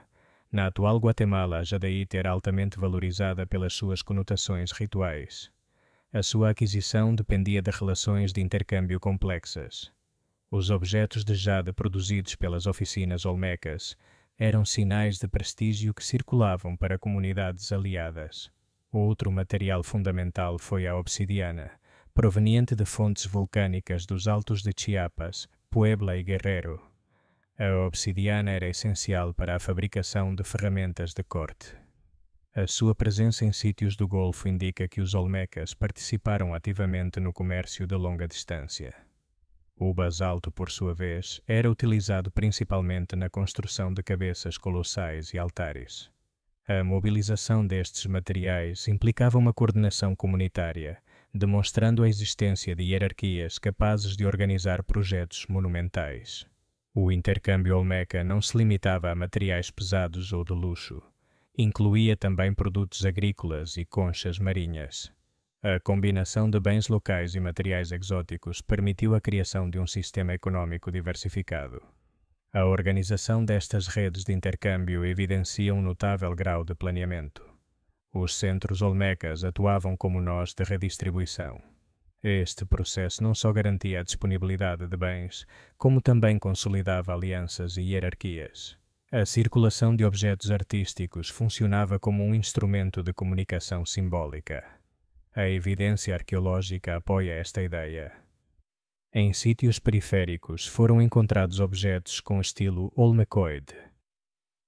Na atual Guatemala, a jadeíta era altamente valorizada pelas suas conotações rituais. A sua aquisição dependia de relações de intercâmbio complexas. Os objetos de jade produzidos pelas oficinas olmecas eram sinais de prestígio que circulavam para comunidades aliadas. Outro material fundamental foi a obsidiana, proveniente de fontes vulcânicas dos Altos de Chiapas, Puebla e Guerrero. A obsidiana era essencial para a fabricação de ferramentas de corte. A sua presença em sítios do Golfo indica que os olmecas participaram ativamente no comércio de longa distância. O basalto, por sua vez, era utilizado principalmente na construção de cabeças colossais e altares. A mobilização destes materiais implicava uma coordenação comunitária, demonstrando a existência de hierarquias capazes de organizar projetos monumentais. O intercâmbio olmeca não se limitava a materiais pesados ou de luxo. Incluía também produtos agrícolas e conchas marinhas. A combinação de bens locais e materiais exóticos permitiu a criação de um sistema econômico diversificado. A organização destas redes de intercâmbio evidencia um notável grau de planeamento. Os centros olmecas atuavam como nós de redistribuição. Este processo não só garantia a disponibilidade de bens, como também consolidava alianças e hierarquias. A circulação de objetos artísticos funcionava como um instrumento de comunicação simbólica. A evidência arqueológica apoia esta ideia. Em sítios periféricos foram encontrados objetos com estilo olmecoide.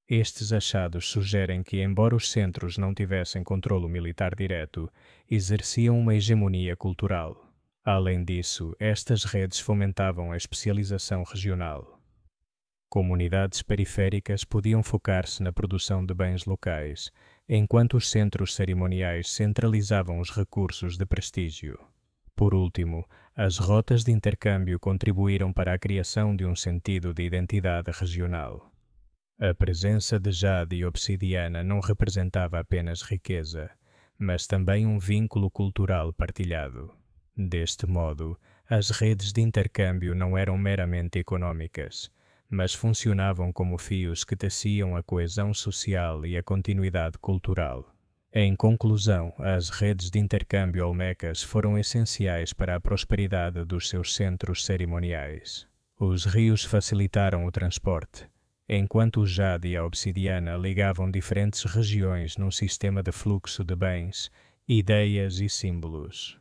Estes achados sugerem que, embora os centros não tivessem controlo militar direto, exerciam uma hegemonia cultural. Além disso, estas redes fomentavam a especialização regional. Comunidades periféricas podiam focar-se na produção de bens locais, enquanto os centros cerimoniais centralizavam os recursos de prestígio. Por último, as rotas de intercâmbio contribuíram para a criação de um sentido de identidade regional. A presença de jade e obsidiana não representava apenas riqueza, mas também um vínculo cultural partilhado. Deste modo, as redes de intercâmbio não eram meramente econômicas, mas funcionavam como fios que teciam a coesão social e a continuidade cultural. Em conclusão, as redes de intercâmbio olmecas foram essenciais para a prosperidade dos seus centros cerimoniais. Os rios facilitaram o transporte, enquanto o jade e a obsidiana ligavam diferentes regiões num sistema de fluxo de bens, ideias e símbolos.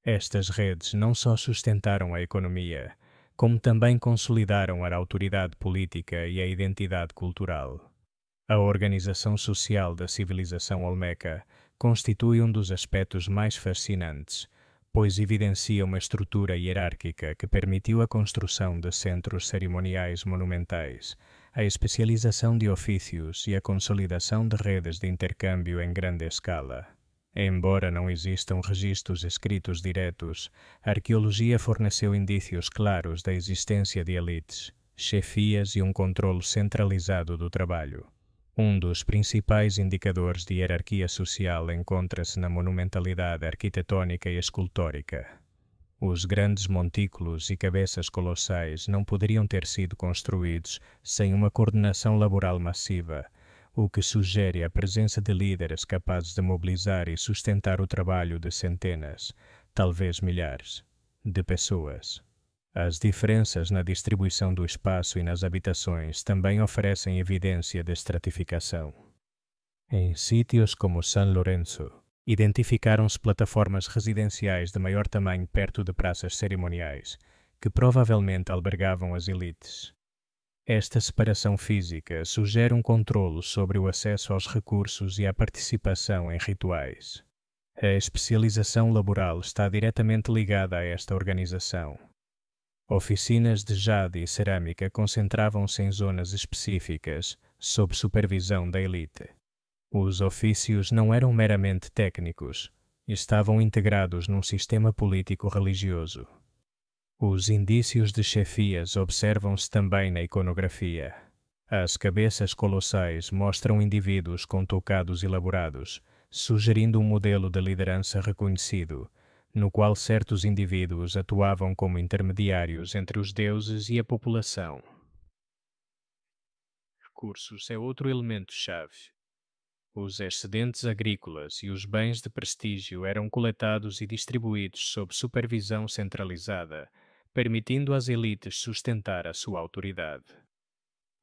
Estas redes não só sustentaram a economia, como também consolidaram a autoridade política e a identidade cultural. A organização social da civilização olmeca constitui um dos aspectos mais fascinantes, pois evidencia uma estrutura hierárquica que permitiu a construção de centros cerimoniais monumentais, a especialização de ofícios e a consolidação de redes de intercâmbio em grande escala. Embora não existam registros escritos diretos, a arqueologia forneceu indícios claros da existência de elites, chefias e um controlo centralizado do trabalho. Um dos principais indicadores de hierarquia social encontra-se na monumentalidade arquitetônica e escultórica. Os grandes montículos e cabeças colossais não poderiam ter sido construídos sem uma coordenação laboral massiva, o que sugere a presença de líderes capazes de mobilizar e sustentar o trabalho de centenas, talvez milhares, de pessoas. As diferenças na distribuição do espaço e nas habitações também oferecem evidência de estratificação. Em sítios como San Lorenzo, identificaram-se plataformas residenciais de maior tamanho perto de praças cerimoniais, que provavelmente albergavam as elites. Esta separação física sugere um controlo sobre o acesso aos recursos e a participação em rituais. A especialização laboral está diretamente ligada a esta organização. Oficinas de jade e cerâmica concentravam-se em zonas específicas, sob supervisão da elite. Os ofícios não eram meramente técnicos, estavam integrados num sistema político-religioso. Os indícios de chefias observam-se também na iconografia. As cabeças colossais mostram indivíduos com toucados elaborados, sugerindo um modelo de liderança reconhecido, no qual certos indivíduos atuavam como intermediários entre os deuses e a população. Recursos é outro elemento-chave. Os excedentes agrícolas e os bens de prestígio eram coletados e distribuídos sob supervisão centralizada, permitindo às elites sustentar a sua autoridade.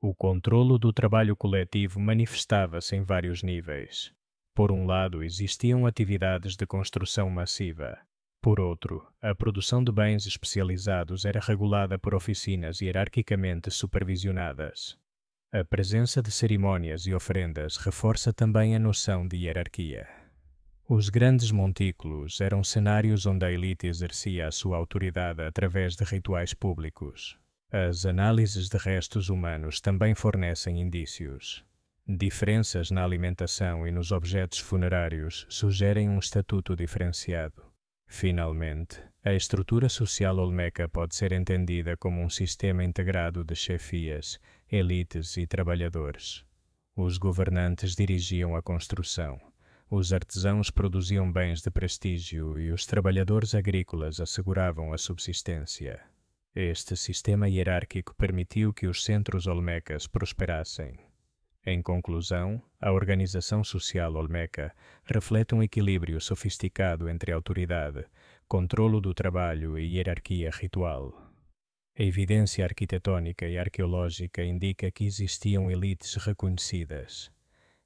O controlo do trabalho coletivo manifestava-se em vários níveis. Por um lado, existiam atividades de construção massiva. Por outro, a produção de bens especializados era regulada por oficinas hierarquicamente supervisionadas. A presença de cerimônias e oferendas reforça também a noção de hierarquia. Os grandes montículos eram cenários onde a elite exercia a sua autoridade através de rituais públicos. As análises de restos humanos também fornecem indícios. Diferenças na alimentação e nos objetos funerários sugerem um estatuto diferenciado. Finalmente, a estrutura social olmeca pode ser entendida como um sistema integrado de chefias, elites e trabalhadores. Os governantes dirigiam a construção, os artesãos produziam bens de prestígio e os trabalhadores agrícolas asseguravam a subsistência. Este sistema hierárquico permitiu que os centros olmecas prosperassem. Em conclusão, a organização social olmeca reflete um equilíbrio sofisticado entre autoridade, controlo do trabalho e hierarquia ritual. A evidência arquitetônica e arqueológica indica que existiam elites reconhecidas.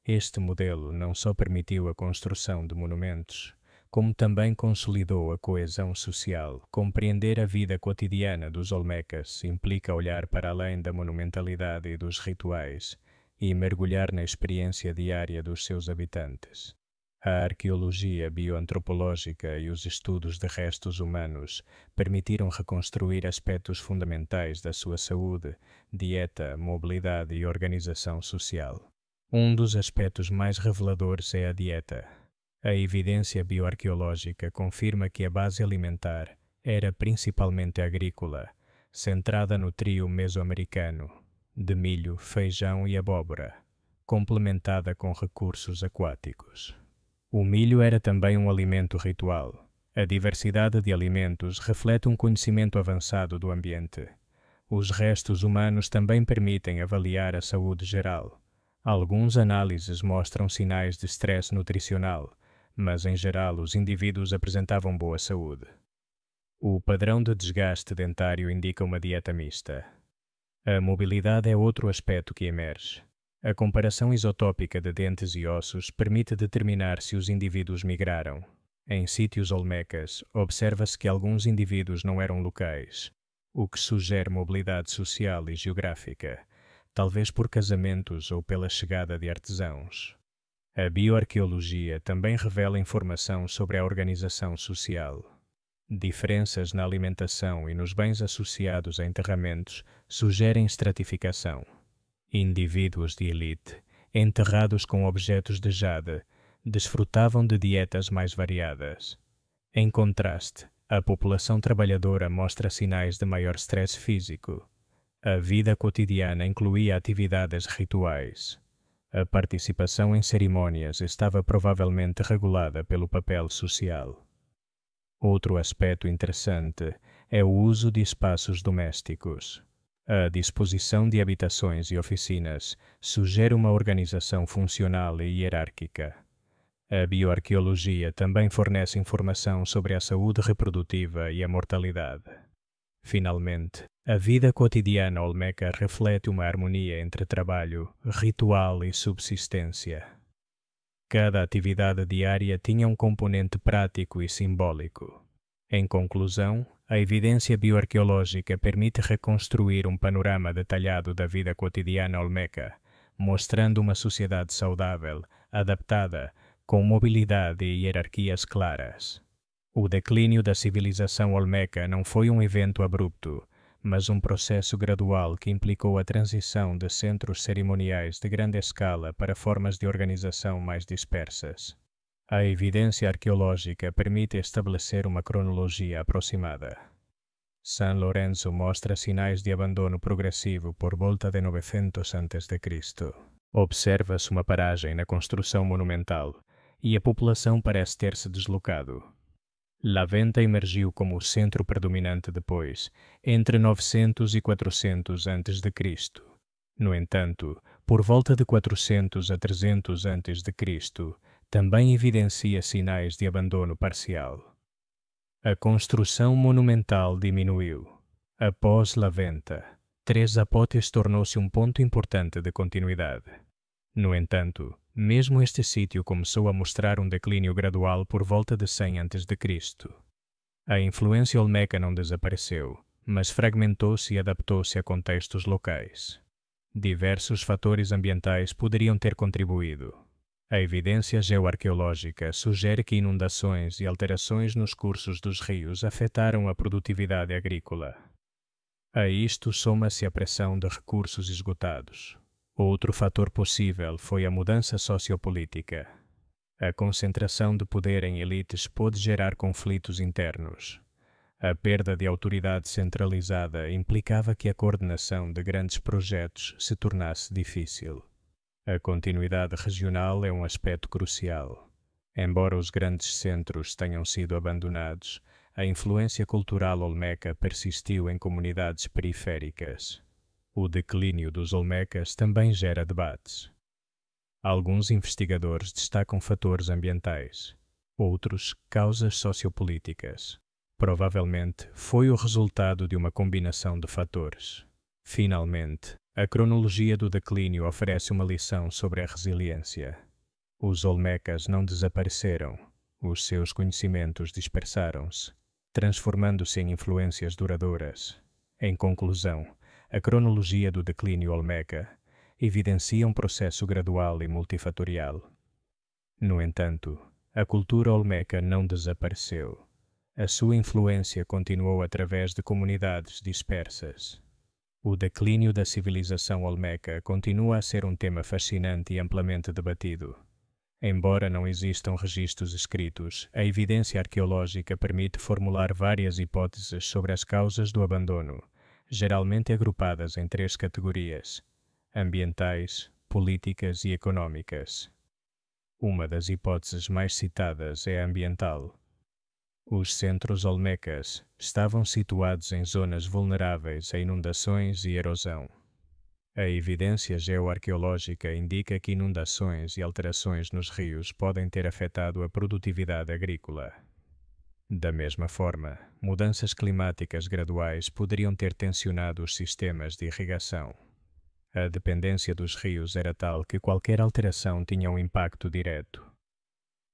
Este modelo não só permitiu a construção de monumentos, como também consolidou a coesão social. Compreender a vida cotidiana dos olmecas implica olhar para além da monumentalidade e dos rituais e mergulhar na experiência diária dos seus habitantes. A arqueologia bioantropológica e os estudos de restos humanos permitiram reconstruir aspectos fundamentais da sua saúde, dieta, mobilidade e organização social. Um dos aspectos mais reveladores é a dieta. A evidência bioarqueológica confirma que a base alimentar era principalmente agrícola, centrada no trio mesoamericano de milho, feijão e abóbora, complementada com recursos aquáticos. O milho era também um alimento ritual. A diversidade de alimentos reflete um conhecimento avançado do ambiente. Os restos humanos também permitem avaliar a saúde geral. Algumas análises mostram sinais de estresse nutricional, mas em geral os indivíduos apresentavam boa saúde. O padrão de desgaste dentário indica uma dieta mista. A mobilidade é outro aspecto que emerge. A comparação isotópica de dentes e ossos permite determinar se os indivíduos migraram. Em sítios olmecas, observa-se que alguns indivíduos não eram locais, o que sugere mobilidade social e geográfica, talvez por casamentos ou pela chegada de artesãos. A bioarqueologia também revela informação sobre a organização social. Diferenças na alimentação e nos bens associados a enterramentos sugerem estratificação. Indivíduos de elite, enterrados com objetos de jade, desfrutavam de dietas mais variadas. Em contraste, a população trabalhadora mostra sinais de maior stress físico. A vida cotidiana incluía atividades rituais. A participação em cerimônias estava provavelmente regulada pelo papel social. Outro aspecto interessante é o uso de espaços domésticos. A disposição de habitações e oficinas sugere uma organização funcional e hierárquica. A bioarqueologia também fornece informação sobre a saúde reprodutiva e a mortalidade. Finalmente, a vida cotidiana olmeca reflete uma harmonia entre trabalho, ritual e subsistência. Cada atividade diária tinha um componente prático e simbólico. Em conclusão, a evidência bioarqueológica permite reconstruir um panorama detalhado da vida cotidiana olmeca, mostrando uma sociedade saudável, adaptada, com mobilidade e hierarquias claras. O declínio da civilização olmeca não foi um evento abrupto, mas um processo gradual que implicou a transição de centros cerimoniais de grande escala para formas de organização mais dispersas. A evidência arqueológica permite estabelecer uma cronologia aproximada. San Lorenzo mostra sinais de abandono progressivo por volta de 900 a.C. Observa-se uma paragem na construção monumental e a população parece ter se deslocado. Laventa emergiu como o centro predominante depois, entre 900 e 400 a.C. No entanto, por volta de 400 a 300 a.C., também evidencia sinais de abandono parcial. A construção monumental diminuiu. Após Laventa, Tres Zapotes tornou-se um ponto importante de continuidade. No entanto, mesmo este sítio começou a mostrar um declínio gradual por volta de 100 a.C. A influência olmeca não desapareceu, mas fragmentou-se e adaptou-se a contextos locais. Diversos fatores ambientais poderiam ter contribuído. A evidência geoarqueológica sugere que inundações e alterações nos cursos dos rios afetaram a produtividade agrícola. A isto soma-se a pressão de recursos esgotados. Outro fator possível foi a mudança sociopolítica. A concentração de poder em elites pôde gerar conflitos internos. A perda de autoridade centralizada implicava que a coordenação de grandes projetos se tornasse difícil. A continuidade regional é um aspecto crucial. Embora os grandes centros tenham sido abandonados, a influência cultural olmeca persistiu em comunidades periféricas. O declínio dos olmecas também gera debates. Alguns investigadores destacam fatores ambientais, outros causas sociopolíticas. Provavelmente foi o resultado de uma combinação de fatores. Finalmente, a cronologia do declínio oferece uma lição sobre a resiliência. Os olmecas não desapareceram, os seus conhecimentos dispersaram-se, transformando-se em influências duradouras. Em conclusão, a cronologia do declínio olmeca evidencia um processo gradual e multifatorial. No entanto, a cultura olmeca não desapareceu. A sua influência continuou através de comunidades dispersas. O declínio da civilização olmeca continua a ser um tema fascinante e amplamente debatido. Embora não existam registros escritos, a evidência arqueológica permite formular várias hipóteses sobre as causas do abandono, geralmente agrupadas em 3 categorias: ambientais, políticas e económicas. Uma das hipóteses mais citadas é a ambiental. Os centros olmecas estavam situados em zonas vulneráveis a inundações e erosão. A evidência geoarqueológica indica que inundações e alterações nos rios podem ter afetado a produtividade agrícola. Da mesma forma, mudanças climáticas graduais poderiam ter tensionado os sistemas de irrigação. A dependência dos rios era tal que qualquer alteração tinha um impacto direto.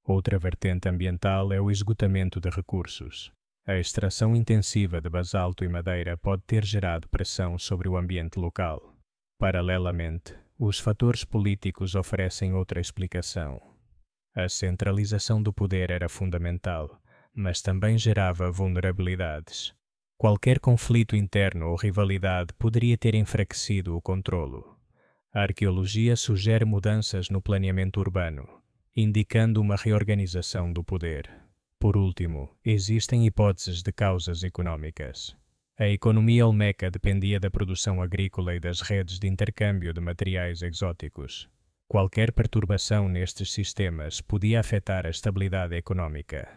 Outra vertente ambiental é o esgotamento de recursos. A extração intensiva de basalto e madeira pode ter gerado pressão sobre o ambiente local. Paralelamente, os fatores políticos oferecem outra explicação. A centralização do poder era fundamental, mas também gerava vulnerabilidades. Qualquer conflito interno ou rivalidade poderia ter enfraquecido o controlo. A arqueologia sugere mudanças no planeamento urbano, indicando uma reorganização do poder. Por último, existem hipóteses de causas económicas. A economia olmeca dependia da produção agrícola e das redes de intercâmbio de materiais exóticos. Qualquer perturbação nestes sistemas podia afetar a estabilidade económica.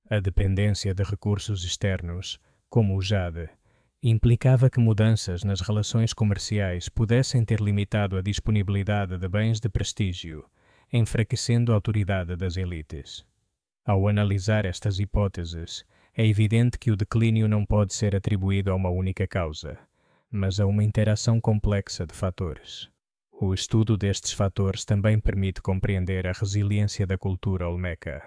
A dependência de recursos externos, como o jade, implicava que mudanças nas relações comerciais pudessem ter limitado a disponibilidade de bens de prestígio, enfraquecendo a autoridade das elites. Ao analisar estas hipóteses, é evidente que o declínio não pode ser atribuído a uma única causa, mas a uma interação complexa de fatores. O estudo destes fatores também permite compreender a resiliência da cultura olmeca.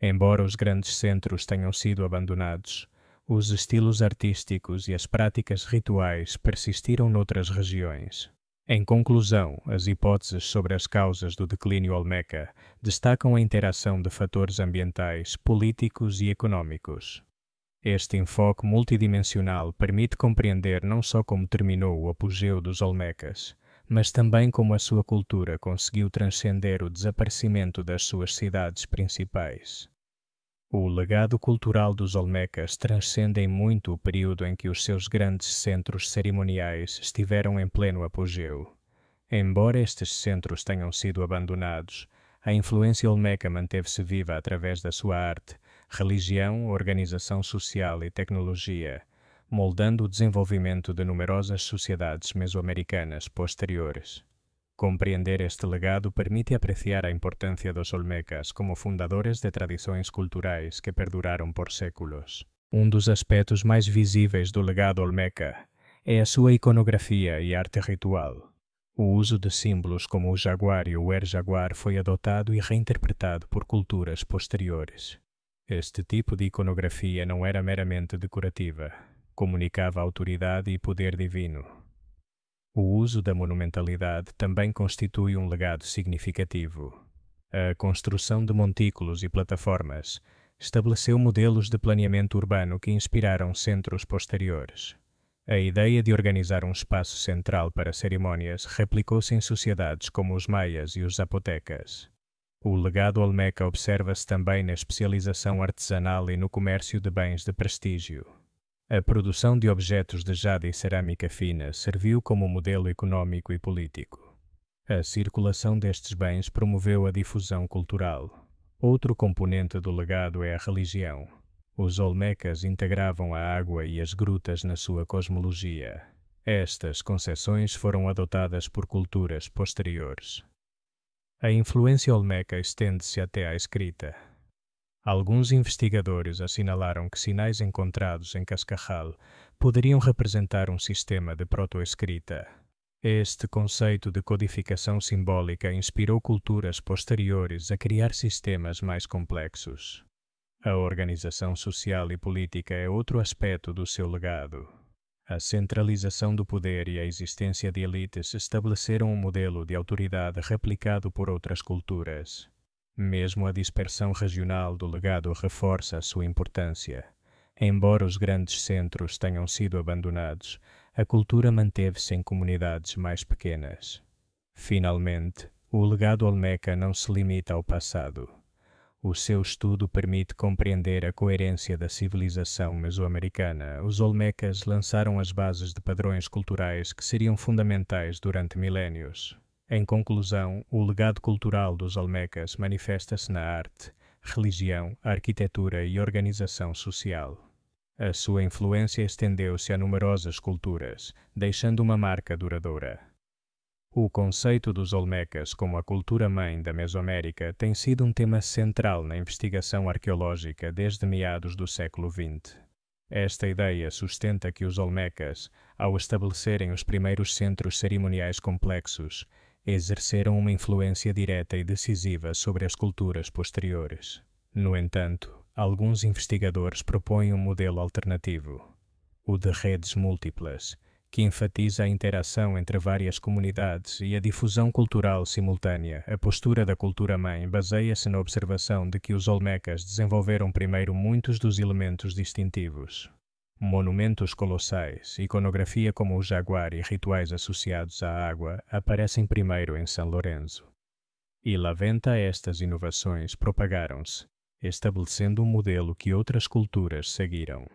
Embora os grandes centros tenham sido abandonados, os estilos artísticos e as práticas rituais persistiram noutras regiões. Em conclusão, as hipóteses sobre as causas do declínio olmeca destacam a interação de fatores ambientais, políticos e económicos. Este enfoque multidimensional permite compreender não só como terminou o apogeu dos olmecas, mas também como a sua cultura conseguiu transcender o desaparecimento das suas cidades principais. O legado cultural dos olmecas transcende em muito o período em que os seus grandes centros cerimoniais estiveram em pleno apogeu. Embora estes centros tenham sido abandonados, a influência olmeca manteve-se viva através da sua arte, religião, organização social e tecnologia, moldando o desenvolvimento de numerosas sociedades mesoamericanas posteriores. Compreender este legado permite apreciar a importância dos olmecas como fundadores de tradições culturais que perduraram por séculos. Um dos aspectos mais visíveis do legado olmeca é a sua iconografia e arte ritual. O uso de símbolos como o jaguar e o er-jaguar foi adotado e reinterpretado por culturas posteriores. Este tipo de iconografia não era meramente decorativa, comunicava autoridade e poder divino. O uso da monumentalidade também constitui um legado significativo. A construção de montículos e plataformas estabeleceu modelos de planeamento urbano que inspiraram centros posteriores. A ideia de organizar um espaço central para cerimônias replicou-se em sociedades como os maias e os zapotecas. O legado olmeca observa-se também na especialização artesanal e no comércio de bens de prestígio. A produção de objetos de jade e cerâmica fina serviu como modelo econômico e político. A circulação destes bens promoveu a difusão cultural. Outro componente do legado é a religião. Os olmecas integravam a água e as grutas na sua cosmologia. Estas concepções foram adotadas por culturas posteriores. A influência olmeca estende-se até à escrita. Alguns investigadores assinalaram que sinais encontrados em Cascajal poderiam representar um sistema de protoescrita. Este conceito de codificação simbólica inspirou culturas posteriores a criar sistemas mais complexos. A organização social e política é outro aspecto do seu legado. A centralização do poder e a existência de elites estabeleceram um modelo de autoridade replicado por outras culturas. Mesmo a dispersão regional do legado reforça a sua importância. Embora os grandes centros tenham sido abandonados, a cultura manteve-se em comunidades mais pequenas. Finalmente, o legado olmeca não se limita ao passado. O seu estudo permite compreender a coerência da civilização mesoamericana. Os olmecas lançaram as bases de padrões culturais que seriam fundamentais durante milénios. Em conclusão, o legado cultural dos olmecas manifesta-se na arte, religião, arquitetura e organização social. A sua influência estendeu-se a numerosas culturas, deixando uma marca duradoura. O conceito dos olmecas como a cultura-mãe da Mesoamérica tem sido um tema central na investigação arqueológica desde meados do século XX. Esta ideia sustenta que os olmecas, ao estabelecerem os primeiros centros cerimoniais complexos, exerceram uma influência direta e decisiva sobre as culturas posteriores. No entanto, alguns investigadores propõem um modelo alternativo, o de redes múltiplas, que enfatiza a interação entre várias comunidades e a difusão cultural simultânea. A postura da cultura-mãe baseia-se na observação de que os olmecas desenvolveram primeiro muitos dos elementos distintivos. Monumentos colossais, iconografia como o jaguar e rituais associados à água aparecem primeiro em São Lourenço. E lá venta estas inovações propagaram-se, estabelecendo um modelo que outras culturas seguiram.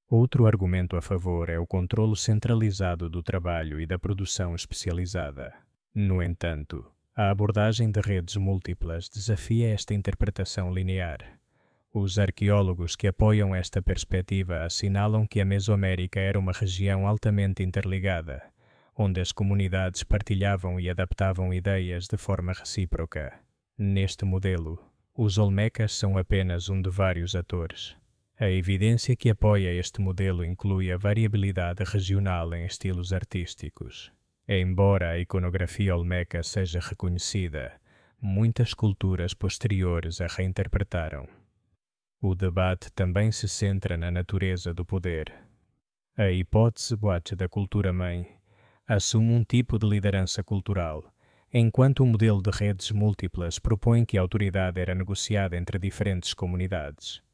Outro argumento a favor é o controlo centralizado do trabalho e da produção especializada. No entanto, a abordagem de redes múltiplas desafia esta interpretação linear. Os arqueólogos que apoiam esta perspectiva assinalam que a Mesoamérica era uma região altamente interligada, onde as comunidades partilhavam e adaptavam ideias de forma recíproca. Neste modelo, os olmecas são apenas um de vários atores. A evidência que apoia este modelo inclui a variabilidade regional em estilos artísticos. Embora a iconografia olmeca seja reconhecida, muitas culturas posteriores a reinterpretaram. O debate também se centra na natureza do poder. A hipótese boate da cultura-mãe assume um tipo de liderança cultural, enquanto o modelo de redes múltiplas propõe que a autoridade era negociada entre diferentes comunidades.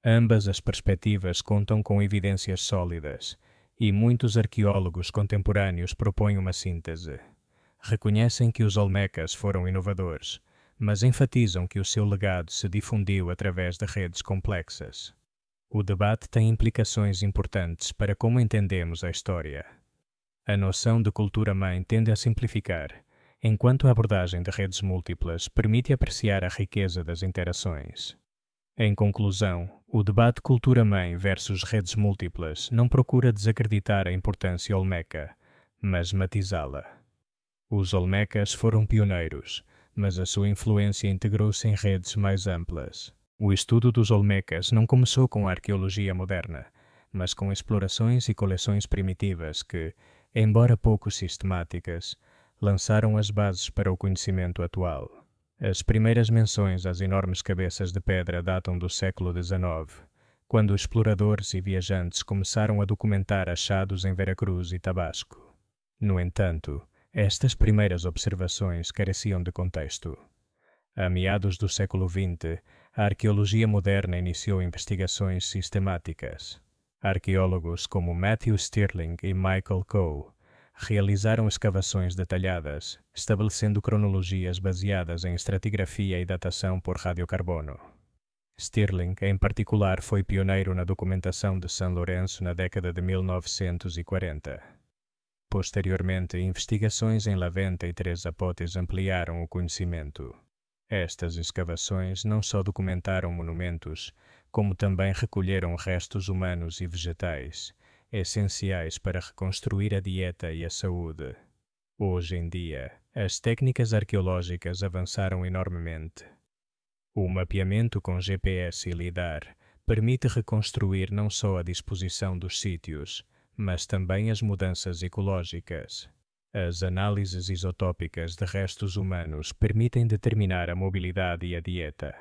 Ambas as perspectivas contam com evidências sólidas, e muitos arqueólogos contemporâneos propõem uma síntese. Reconhecem que os olmecas foram inovadores, mas enfatizam que o seu legado se difundiu através de redes complexas. O debate tem implicações importantes para como entendemos a história. A noção de cultura-mãe tende a simplificar, enquanto a abordagem de redes múltiplas permite apreciar a riqueza das interações. Em conclusão, o debate cultura-mãe versus redes múltiplas não procura desacreditar a importância olmeca, mas matizá-la. Os olmecas foram pioneiros, mas a sua influência integrou-se em redes mais amplas. O estudo dos olmecas não começou com a arqueologia moderna, mas com explorações e coleções primitivas que, embora pouco sistemáticas, lançaram as bases para o conhecimento atual. As primeiras menções às enormes cabeças de pedra datam do século XIX, quando exploradores e viajantes começaram a documentar achados em Veracruz e Tabasco. No entanto, estas primeiras observações careciam de contexto. A meados do século XX, a arqueologia moderna iniciou investigações sistemáticas. Arqueólogos como Matthew Stirling e Michael Coe realizaram escavações detalhadas, estabelecendo cronologias baseadas em estratigrafia e datação por radiocarbono. Stirling, em particular, foi pioneiro na documentação de São Lourenço na década de 1940. Posteriormente, investigações em Laventa e Três Zapotes ampliaram o conhecimento. Estas escavações não só documentaram monumentos, como também recolheram restos humanos e vegetais, essenciais para reconstruir a dieta e a saúde. Hoje em dia, as técnicas arqueológicas avançaram enormemente. O mapeamento com GPS e LIDAR permite reconstruir não só a disposição dos sítios, mas também as mudanças ecológicas. As análises isotópicas de restos humanos permitem determinar a mobilidade e a dieta.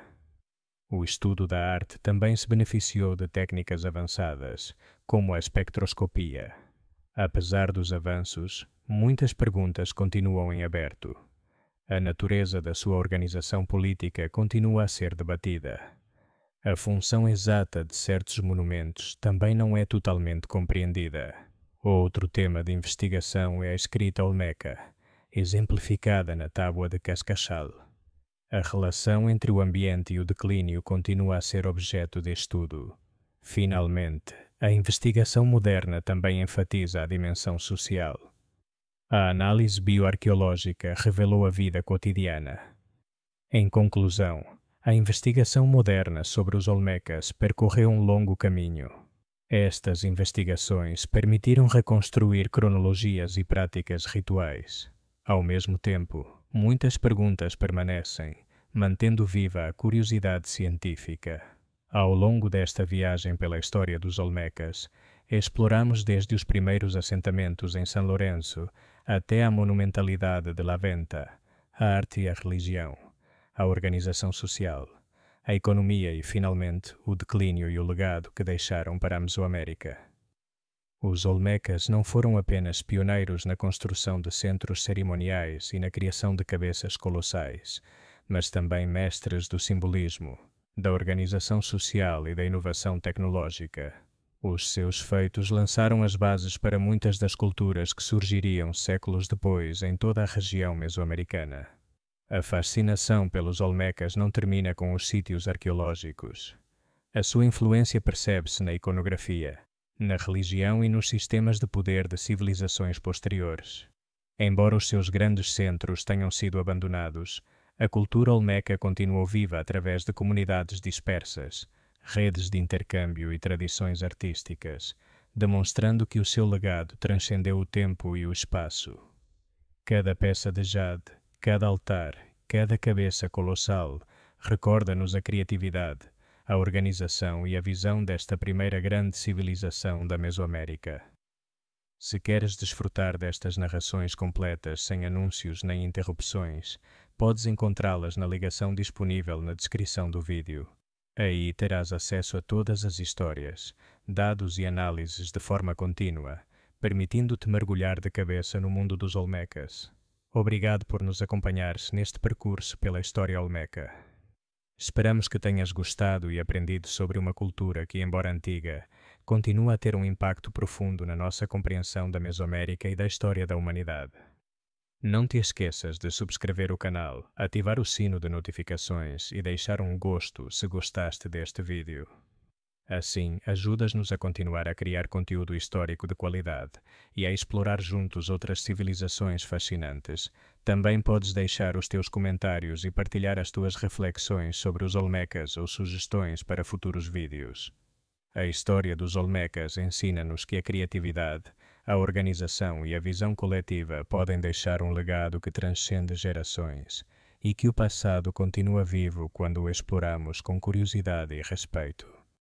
O estudo da arte também se beneficiou de técnicas avançadas, como a espectroscopia. Apesar dos avanços, muitas perguntas continuam em aberto. A natureza da sua organização política continua a ser debatida. A função exata de certos monumentos também não é totalmente compreendida. Outro tema de investigação é a escrita olmeca, exemplificada na tábua de Cascachal. A relação entre o ambiente e o declínio continua a ser objeto de estudo. Finalmente, a investigação moderna também enfatiza a dimensão social. A análise bioarqueológica revelou a vida cotidiana. Em conclusão, a investigação moderna sobre os olmecas percorreu um longo caminho. Estas investigações permitiram reconstruir cronologias e práticas rituais. Ao mesmo tempo, muitas perguntas permanecem, mantendo viva a curiosidade científica. Ao longo desta viagem pela história dos olmecas, exploramos desde os primeiros assentamentos em São Lourenço até a monumentalidade de Laventa, a arte e a religião, a organização social, a economia e, finalmente, o declínio e o legado que deixaram para a Mesoamérica. Os olmecas não foram apenas pioneiros na construção de centros cerimoniais e na criação de cabeças colossais, mas também mestres do simbolismo, da organização social e da inovação tecnológica. Os seus feitos lançaram as bases para muitas das culturas que surgiriam séculos depois em toda a região mesoamericana. A fascinação pelos olmecas não termina com os sítios arqueológicos. A sua influência percebe-se na iconografia, na religião e nos sistemas de poder de civilizações posteriores. Embora os seus grandes centros tenham sido abandonados, a cultura olmeca continuou viva através de comunidades dispersas, redes de intercâmbio e tradições artísticas, demonstrando que o seu legado transcendeu o tempo e o espaço. Cada peça de jade, cada altar, cada cabeça colossal recorda-nos a criatividade, a organização e a visão desta primeira grande civilização da Mesoamérica. Se queres desfrutar destas narrações completas sem anúncios nem interrupções, podes encontrá-las na ligação disponível na descrição do vídeo. Aí terás acesso a todas as histórias, dados e análises de forma contínua, permitindo-te mergulhar de cabeça no mundo dos olmecas. Obrigado por nos acompanhares neste percurso pela história olmeca. Esperamos que tenhas gostado e aprendido sobre uma cultura que, embora antiga, continua a ter um impacto profundo na nossa compreensão da Mesoamérica e da história da humanidade. Não te esqueças de subscrever o canal, ativar o sino de notificações e deixar um gosto se gostaste deste vídeo. Assim, ajudas-nos a continuar a criar conteúdo histórico de qualidade e a explorar juntos outras civilizações fascinantes. Também podes deixar os teus comentários e partilhar as tuas reflexões sobre os olmecas ou sugestões para futuros vídeos. A história dos olmecas ensina-nos que a criatividade, a organização e a visão coletiva podem deixar um legado que transcende gerações e que o passado continua vivo quando o exploramos com curiosidade e respeito.